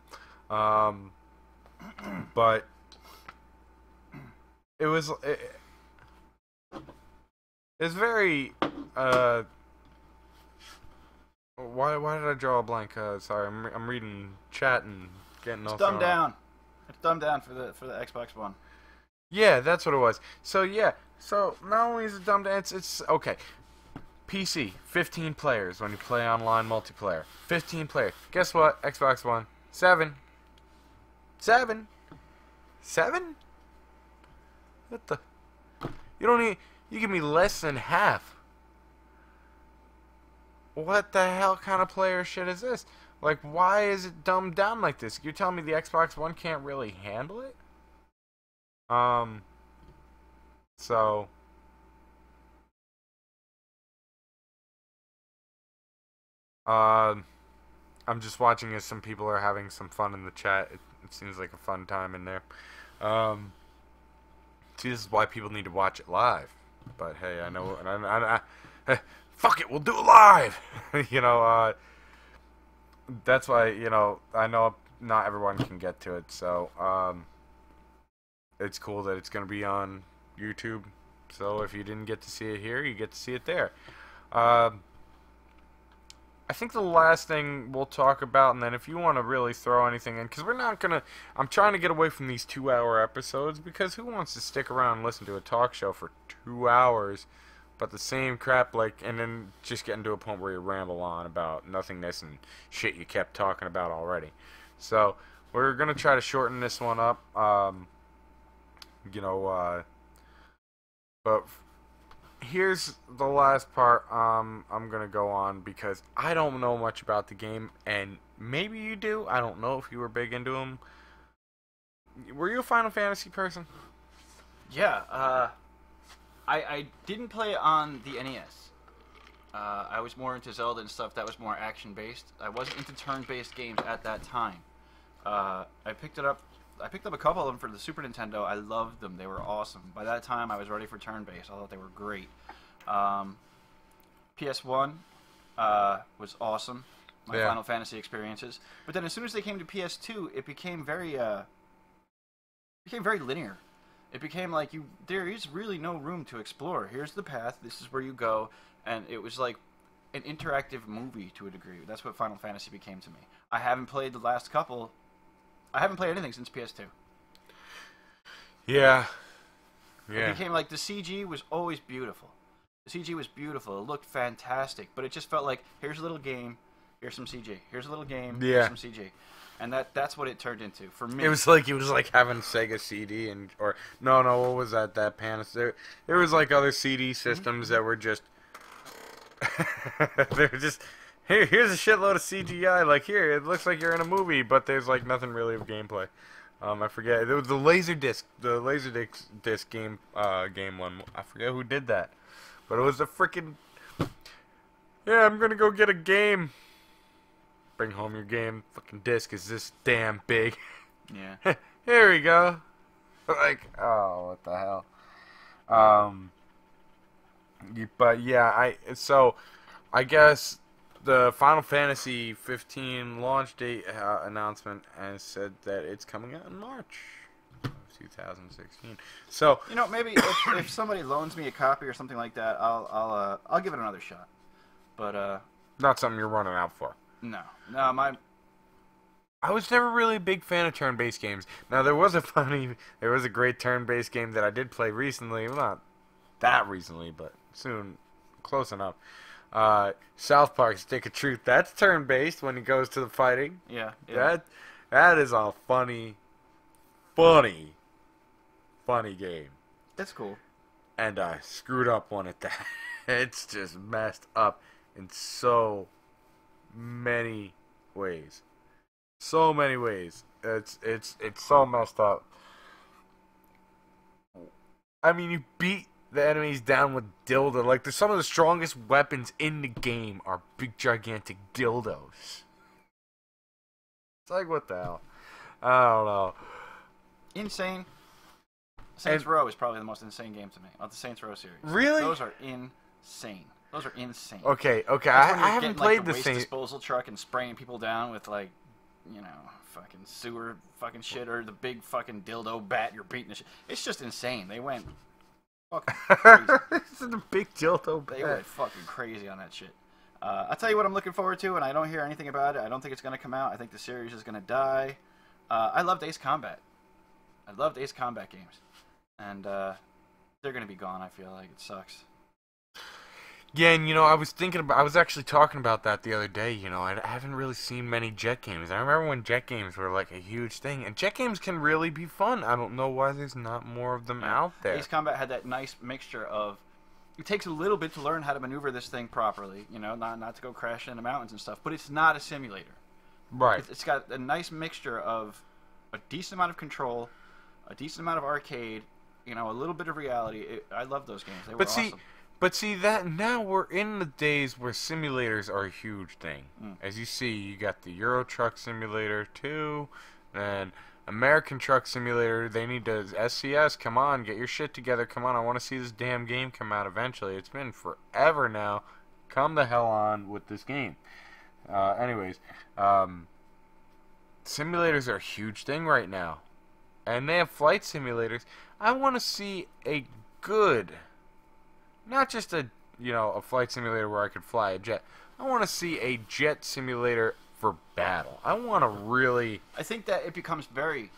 But it was it's very why did I draw a blank? Sorry, I'm reading chat and getting all. It's dumbed down. It's dumbed down for the Xbox One. Yeah, that's what it was. So yeah, so not only is it dumbed down, it's okay. PC, 15 players when you play online multiplayer. 15 players. Guess what? Xbox One, 7. 7. 7? What the? You don't need. You give me less than half. what the hell kind of player shit is this? Like, why is it dumbed down like this? You're telling me the Xbox One can't really handle it? Um, so, I'm just watching as some people are having some fun in the chat. It seems like a fun time in there. Um, see, this is why people need to watch it live. But hey, I know, fuck it, we'll do it live. you know, that's why, I know not everyone can get to it, so it's cool that it's going to be on YouTube. So if you didn't get to see it here, you get to see it there. I think the last thing we'll talk about, and then if you want to really throw anything in, because we're not going to, I'm trying to get away from these 2-hour episodes, because who wants to stick around and listen to a talk show for 2 hours, but the same crap, like, and then just getting to a point where you ramble on about nothingness and shit you kept talking about already. So, we're going to try to shorten this one up, but here's the last part I'm gonna go on, because I don't know much about the game, and maybe you do. I don't know if you were big into them. Were you a Final Fantasy person? Yeah, I didn't play on the NES. I was more into Zelda and stuff that was more action-based. I wasn't into turn-based games at that time. I picked up a couple of them for the Super Nintendo. I loved them. They were awesome. By that time, I was ready for turn-based. I thought they were great. PS1 was awesome. My Final Fantasy experiences. But then as soon as they came to PS2, it became very linear. It became like there is really no room to explore. Here's the path. This is where you go. And it was like an interactive movie to a degree. That's what Final Fantasy became to me. I haven't played the last couple. I haven't played anything since PS2. Yeah. It became like the CG was always beautiful. The CG was beautiful. It looked fantastic. But it just felt like, here's a little game, here's some CG. Here's a little game, here's some CG. And that's what it turned into for me. It was like having Sega CD or what was that Panasonic? There was like other CD systems that were just they were just here's a shitload of CGI. Like, here, it looks like you're in a movie, but there's like nothing really of gameplay. I forget. It was the Laserdisc game one. I forget who did that, but it was a freaking I'm gonna go get a game. Bring home your game. Fucking disc is this damn big. Yeah. Here we go. Like, oh, what the hell? But yeah, I guess the Final Fantasy 15 launch date announcement has said that it's coming out in March of 2016. So, maybe if somebody loans me a copy or something like that, I'll give it another shot. But not something you're running out for. No, I was never really a big fan of turn-based games. Now, there was a great turn-based game that I did play recently. Well, not that recently, but soon, close enough. South Park Stick of Truth. That's turn-based when it goes to the fighting. Yeah. That is a funny game. That's cool. And I screwed up one at that. It's just messed up in so many ways. So many ways. It's so messed up. I mean, you beat the enemies down with dildo. Like, some of the strongest weapons in the game are big, gigantic dildos. It's like, what the hell? I don't know. Insane. Saints Row is probably the most insane game to me of the Saints Row series. Really? Those are insane. Those are insane. Okay. I haven't played the waste Saints disposal truck and spraying people down with fucking sewer fucking shit, or the big fucking dildo bat you're beating the shit. It's just insane. They went fucking crazy. This is a big dildo bat. They went fucking crazy on that shit. I'll tell you what I'm looking forward to, and I don't hear anything about it. I don't think it's going to come out. I think the series is going to die. I loved Ace Combat. I loved Ace Combat games. And they're going to be gone, I feel like. It sucks. Yeah, and I was actually talking about that the other day. I haven't really seen many Jet games. I remember when Jet games were like a huge thing, and Jet games can really be fun. I don't know why there's not more of them out there. Ace Combat had that nice mixture of it takes a little bit to learn how to maneuver this thing properly. You know, not to go crashing into mountains and stuff. But it's not a simulator. Right. It's got a nice mixture of a decent amount of control, a decent amount of arcade, you know, a little bit of reality. I love those games. They were awesome. But see that now we're in the days where simulators are a huge thing. As you see, you got the Euro Truck Simulator 2, and American Truck Simulator. They need to SCS. Come on, get your shit together. Come on, I want to see this damn game come out eventually. It's been forever now. Come the hell on with this game. Anyways, simulators are a huge thing right now, and they have flight simulators. I want to see a good, not just a flight simulator where I could fly a jet. I want to see a jet simulator for battle. I want to really. I think that it becomes very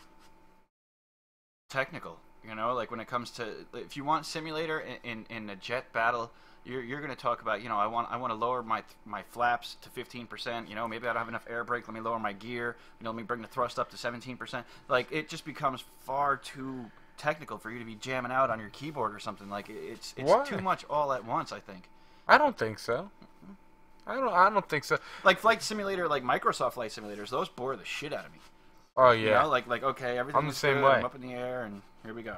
technical. You know, like when it comes to, if you want simulator in a jet battle, you're going to talk about, you know, I want to lower my flaps to 15%. You know, maybe I don't have enough air brake. Let me lower my gear. You know, let me bring the thrust up to 17%. Like, it just becomes far too technical for you to be jamming out on your keyboard or something. Like, it's too much all at once, I think. I don't think so. I don't think so. Like Flight Simulator, like Microsoft Flight Simulators, those bore the shit out of me. Oh yeah. You know, like okay, everything's I'm the same good, way. I'm up in the air, and here we go.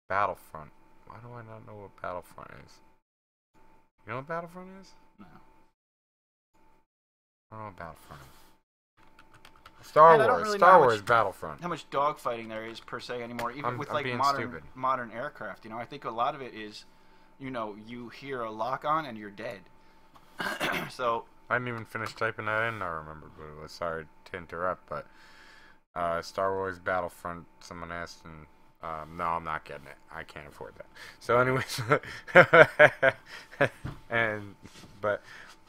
Battlefront. Why do I not know what Battlefront is? You know what Battlefront is? No. I don't know what Battlefront is. Star Wars. Really Star Wars Battlefront. How much dogfighting there is per se anymore? Even with like modern aircraft. You know, I think a lot of it is, you know, you hear a lock on and you're dead. So I didn't even finish typing that in. I remembered what it was. Sorry to interrupt, but Star Wars Battlefront. Someone asked, and no, I'm not getting it. I can't afford that. So, anyways, but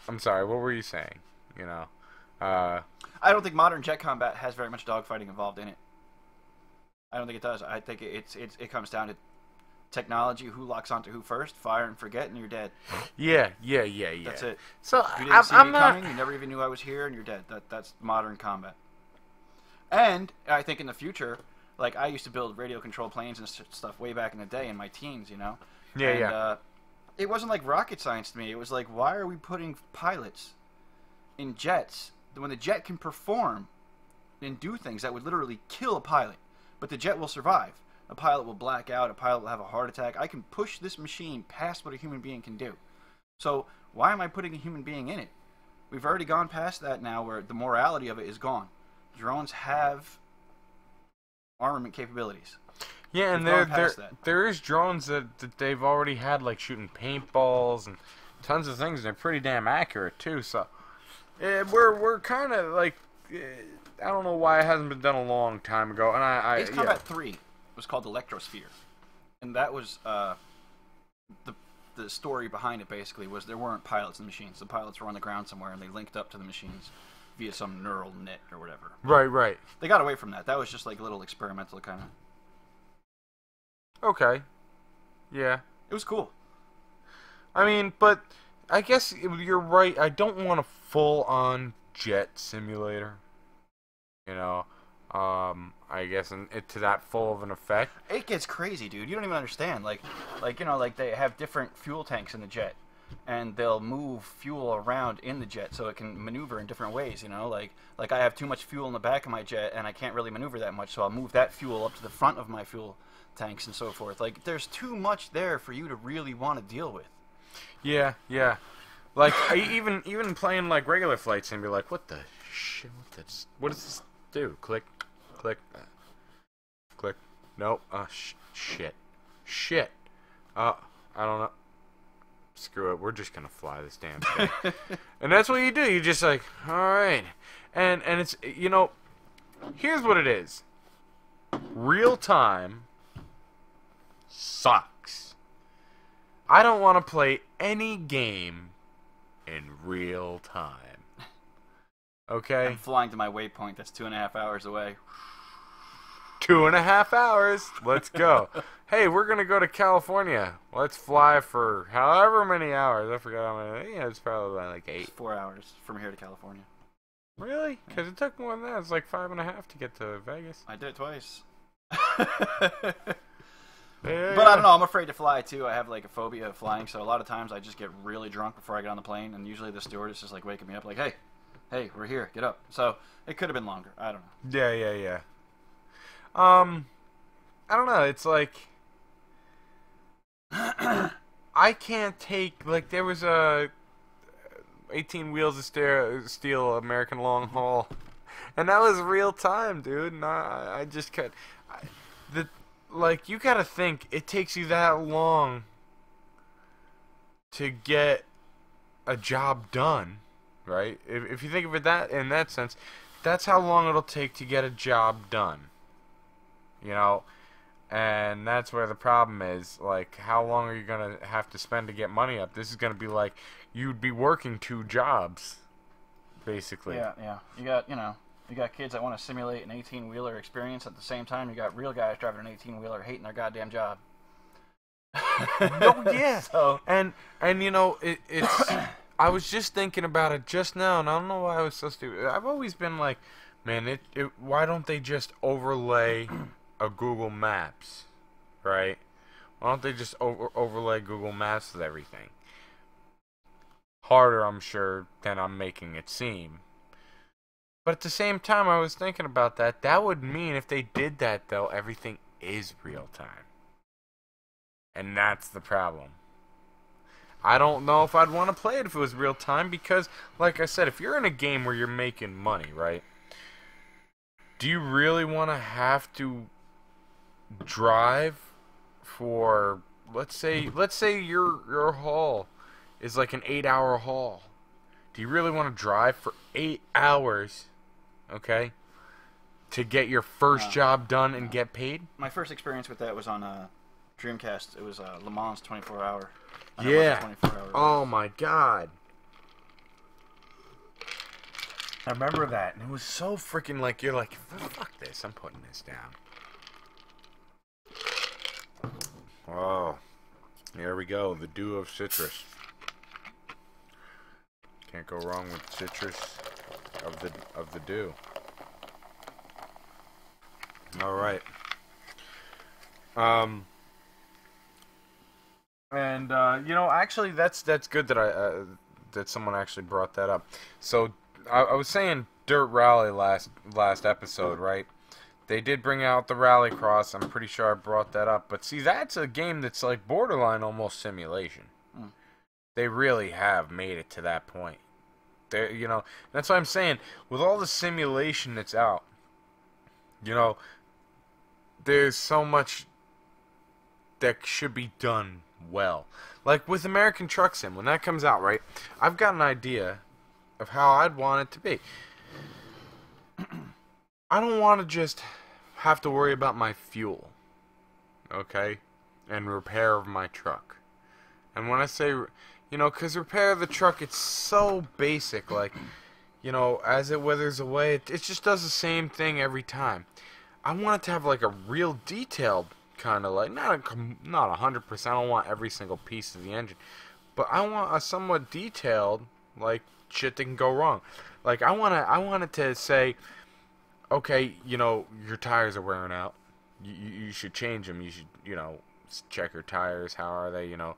I'm sorry. What were you saying? You know, I don't think modern jet combat has very much dogfighting involved in it. I don't think it does. I think it comes down to technology, who locks onto who first, fire and forget, and you're dead. Yeah. That's it. So you didn't see me coming, you never even knew I was here, and you're dead. That's modern combat. And I think in the future, like I used to build radio control planes and stuff way back in the day in my teens, you know. Yeah. It wasn't like rocket science to me. It was like, why are we putting pilots in jets when the jet can perform and do things that would literally kill a pilot, but the jet will survive? A pilot will black out. A pilot will have a heart attack. I can push this machine past what a human being can do. So why am I putting a human being in it? We've already gone past that now where the morality of it is gone. Drones have armament capabilities. Yeah, and there is drones that they've already had, like shooting paintballs and tons of things, and they're pretty damn accurate too. So we're kind of like, I don't know why it hasn't been done a long time ago. And Ace Combat 3 was called Electrosphere, and that was the story behind it. Basically, was there weren't pilots in the machines. The pilots were on the ground somewhere, and they linked up to the machines via some neural net or whatever. Right. They got away from that. That was just like a little experimental kind of. Okay. Yeah. It was cool. I mean, but I guess you're right. I don't want a full-on jet simulator. You know, I guess to that full of an effect. It gets crazy, dude. You don't even understand. Like you know, like they have different fuel tanks in the jet, and they'll move fuel around in the jet so it can maneuver in different ways. You know, like I have too much fuel in the back of my jet, and I can't really maneuver that much, so I'll move that fuel up to the front of my fuel tanks and so forth. Like, there's too much there for you to really want to deal with. Yeah. Like even playing like regular flights and be like, what the shit? What does this do? Click. Nope. Shit. I don't know. Screw it. We're just gonna fly this damn thing. And that's what you do. You just like, all right. And it's, you know, here's what it is. Real time sucks. I don't want to play any game in real time. Okay? I'm flying to my waypoint that's 2.5 hours away. 2.5 hours? Let's go. Hey, we're going to go to California. Let's fly for however many hours. I forgot how many. Yeah, it's probably like 8. It's 4 hours from here to California. Really? Because it took more than that. It's like 5.5 to get to Vegas. I did it twice. But I don't know. I'm afraid to fly too. I have like a phobia of flying, so a lot of times I just get really drunk before I get on the plane, and usually the stewardess is like waking me up, like, "Hey, we're here. Get up." So it could have been longer. I don't know. Yeah. I don't know. It's like I can't take like there was a 18 Wheels of Steel American Long Haul, and that was real time, dude. And I just cut like you gotta think it takes you that long to get a job done, right? If you think of it that in that sense, that's how long it'll take to get a job done. You know, and that's where the problem is. Like, how long are you gonna have to spend to get money up? This is gonna be like you'd be working 2 jobs, basically. Yeah. You got kids that want to simulate an 18-wheeler experience at the same time. You got real guys driving an 18-wheeler hating their goddamn job. Oh yeah. So. And you know it's. I was just thinking about it just now, and I don't know why I was so stupid. I've always been like, man, why don't they just overlay a Google Maps, right? Why don't they just overlay Google Maps with everything? Harder, I'm sure, than I'm making it seem. But at the same time, I was thinking about that. That would mean if they did that, though, everything is real time. And that's the problem. I don't know if I'd want to play it if it was real time because, like I said, if you're in a game where you're making money, right? Do you really want to have to drive for, let's say your haul is like an 8-hour haul. Do you really want to drive for 8 hours, okay, to get your first job done and get paid? My first experience with that was on Dreamcast. It was Le Mans 24-hour. Yeah. 24-hour oh my God. I remember that, and it was so freaking like you're like, fuck this, I'm putting this down. Oh, here we go, the dew of citrus. Can't go wrong with citrus of the dew. All right. And you know, actually, that's good that that someone actually brought that up. So I was saying Dirt Rally last episode, right? They did bring out the Rallycross. I'm pretty sure I brought that up. But see, that's a game that's like borderline almost simulation. They really have made it to that point. You know, that's what I'm saying. With all the simulation that's out, you know, there's so much that should be done well. Like with American Truck Sim, when that comes out, right? I've got an idea of how I'd want it to be. I don't want to just have to worry about my fuel, okay, and repair of my truck. And when I say, you know, because repair of the truck, it's so basic, like, you know, as it withers away, it just does the same thing every time. I want it to have like a real detailed kind of like, not 100%, I don't want every single piece of the engine, but I want a somewhat detailed, like, shit that can go wrong. Like, I want it to say, okay, you know, your tires are wearing out. You should change them. You should, you know, check your tires. How are they? You know,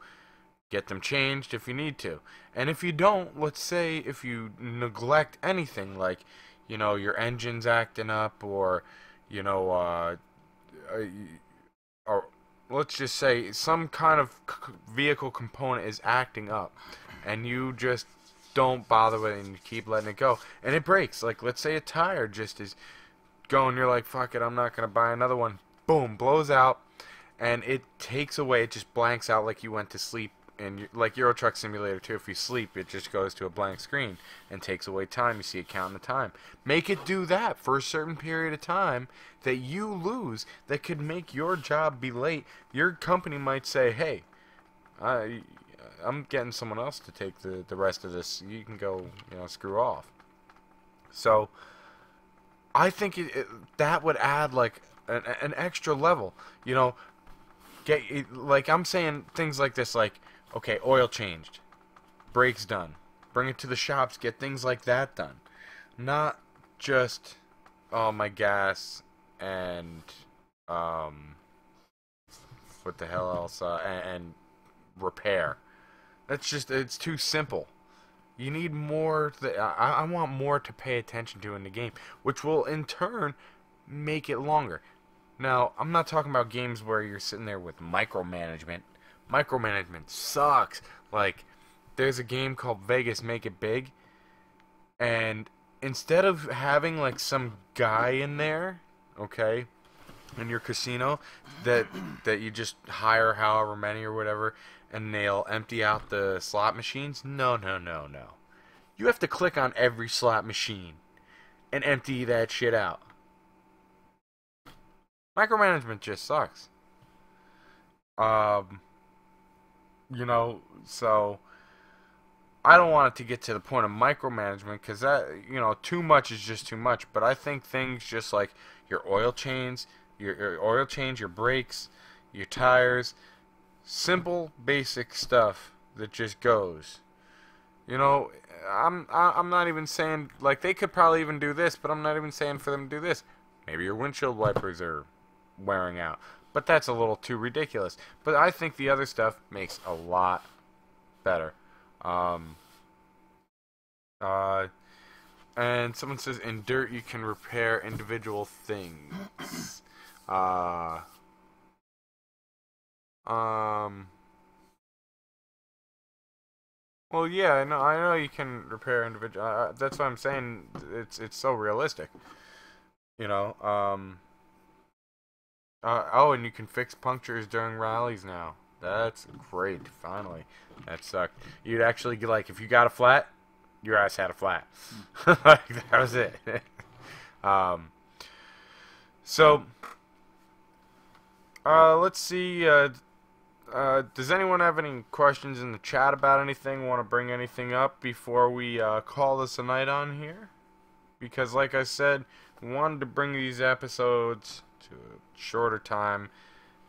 get them changed if you need to. And if you don't, let's say if you neglect anything, like, you know, your engine's acting up, or, you know, or let's just say some kind of vehicle component is acting up, and you just don't bother with it and you keep letting it go, and it breaks. Like, let's say a tire just is going, you're like, fuck it, I'm not going to buy another one. Boom, blows out, and it takes away, it just blanks out like you went to sleep. And like Euro Truck Simulator 2, if you sleep, it just goes to a blank screen and takes away time. You see it counting the time. Make it do that for a certain period of time that you lose, that could make your job be late. Your company might say, hey, I'm getting someone else to take the rest of this. You can go, you know, screw off. So I think that would add like an extra level. You know, like I'm saying things like this, like, okay, oil changed, brakes done, bring it to the shops, get things like that done. Not just, oh, my gas and what the hell else, and repair. That's just, it's too simple. You need more, I want more to pay attention to in the game, which will in turn make it longer. Now, I'm not talking about games where you're sitting there with micromanagement. Micromanagement sucks. Like, there's a game called Vegas Make It Big, and instead of having like some guy in there, okay, in your casino that you just hire however many or whatever, and they'll empty out the slot machines. No. You have to click on every slot machine and empty that shit out. Micromanagement just sucks. You know, so I don't want it to get to the point of micromanagement, because that, you know, too much is just too much. But I think things just like your oil change, your brakes, your tires, simple, basic stuff that just goes. You know, I'm not even saying, like, they could probably even do this, but I'm not even saying for them to do this. Maybe your windshield wipers are wearing out, but that's a little too ridiculous. But I think the other stuff makes a lot better. And someone says, in dirt you can repair individual things. Well, yeah, I know you can repair individual. That's what I'm saying. It's so realistic. You know. Oh, and you can fix punctures during rallies now. That's great. Finally, that sucked. You'd actually get, like, if you got a flat, your ass had a flat. Like, that was it. So, let's see. Does anyone have any questions in the chat about anything? Want to bring anything up before we call this a night on here? Because, like I said, we wanted to bring these episodes to a shorter time.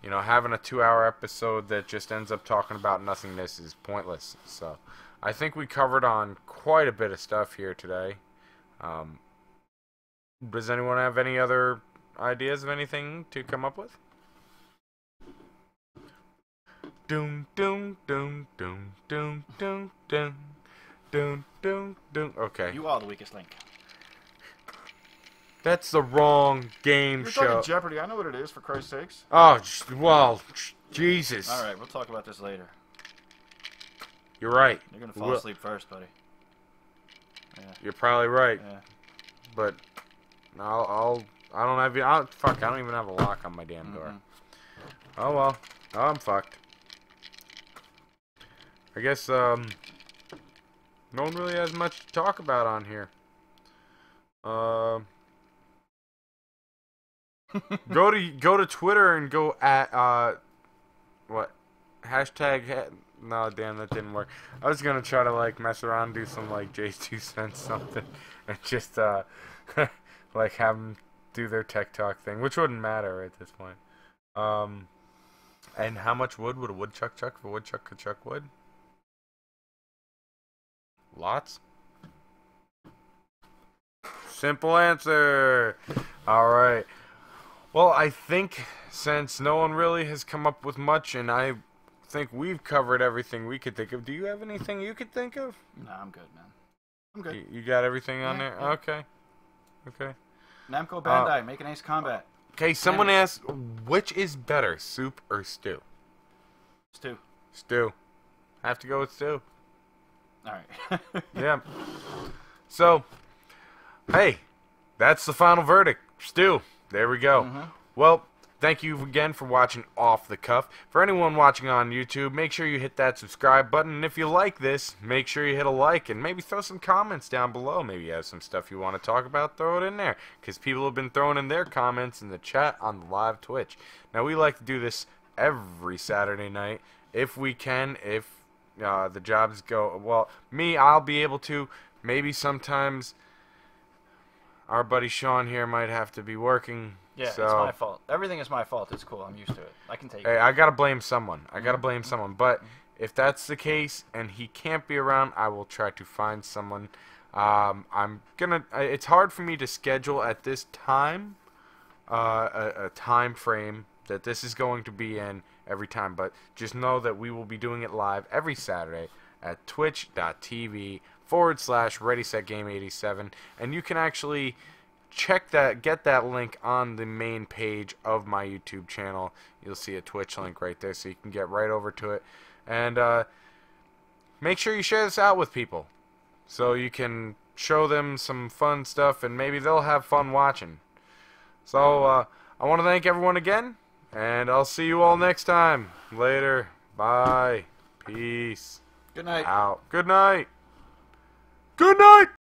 You know, having a 2-hour episode that just ends up talking about nothingness is pointless. So, I think we covered on quite a bit of stuff here today. Does anyone have any other ideas of anything to come up with? Doom doom doom doom doom doom doom doom doom doom. Okay. You are the weakest link. That's the wrong game You're show. talking Jeopardy. I know what it is, for Christ's sakes. Oh, well, Jesus. All right, we'll talk about this later. You're right. You're gonna fall asleep first, buddy. Yeah. You're probably right. Yeah. But I don't have fuck. I don't even have a lock on my damn door. Oh well. Oh, I'm fucked. I guess no one really has much to talk about on here. Go to Twitter and go at what hashtag. No, damn, that didn't work. I was gonna try to like mess around and do some like Jay's 2 cents something, and just like have them do their tech talk thing, which wouldn't matter at this point. And how much wood would a woodchuck chuck if a woodchuck could chuck wood? Lots. Simple answer. All right. Well, I think since no one really has come up with much, and I think we've covered everything we could think of. Do you have anything you could think of? No, I'm good, man. I'm good. You got everything on there? Yeah. Okay. Okay. Namco Bandai, making Ace Combat. Okay, someone asked, which is better, soup or stew? Stew. Stew. Have to go with stew. Alright. Yeah. So, hey, that's the final verdict. Stew. There we go. Well, thank you again for watching Off the Cuff. For anyone watching on YouTube, make sure you hit that subscribe button. And if you like this, make sure you hit a like and maybe throw some comments down below. Maybe you have some stuff you want to talk about, throw it in there. Because people have been throwing in their comments in the chat on the live Twitch. Now, we like to do this every Saturday night if we can, if the jobs go. Well, me, I'll be able to. Maybe sometimes our buddy Shawn here might have to be working. Yeah, so, it's my fault. Everything is my fault. It's cool. I'm used to it. I can take hey, it. I gotta blame someone. But if that's the case and he can't be around, I will try to find someone. It's hard for me to schedule at this time a time frame that this is going to be in every time. But just know that we will be doing it live every Saturday at twitch.tv/ReadySetGame87, and you can actually get that link on the main page of my YouTube channel. You'll see a Twitch link right there, so you can get right over to it. And make sure you share this out with people, so you can show them some fun stuff, and maybe they'll have fun watching. So I want to thank everyone again, and I'll see you all next time. Later. Bye. Peace. Good night. Out. Good night. Good night.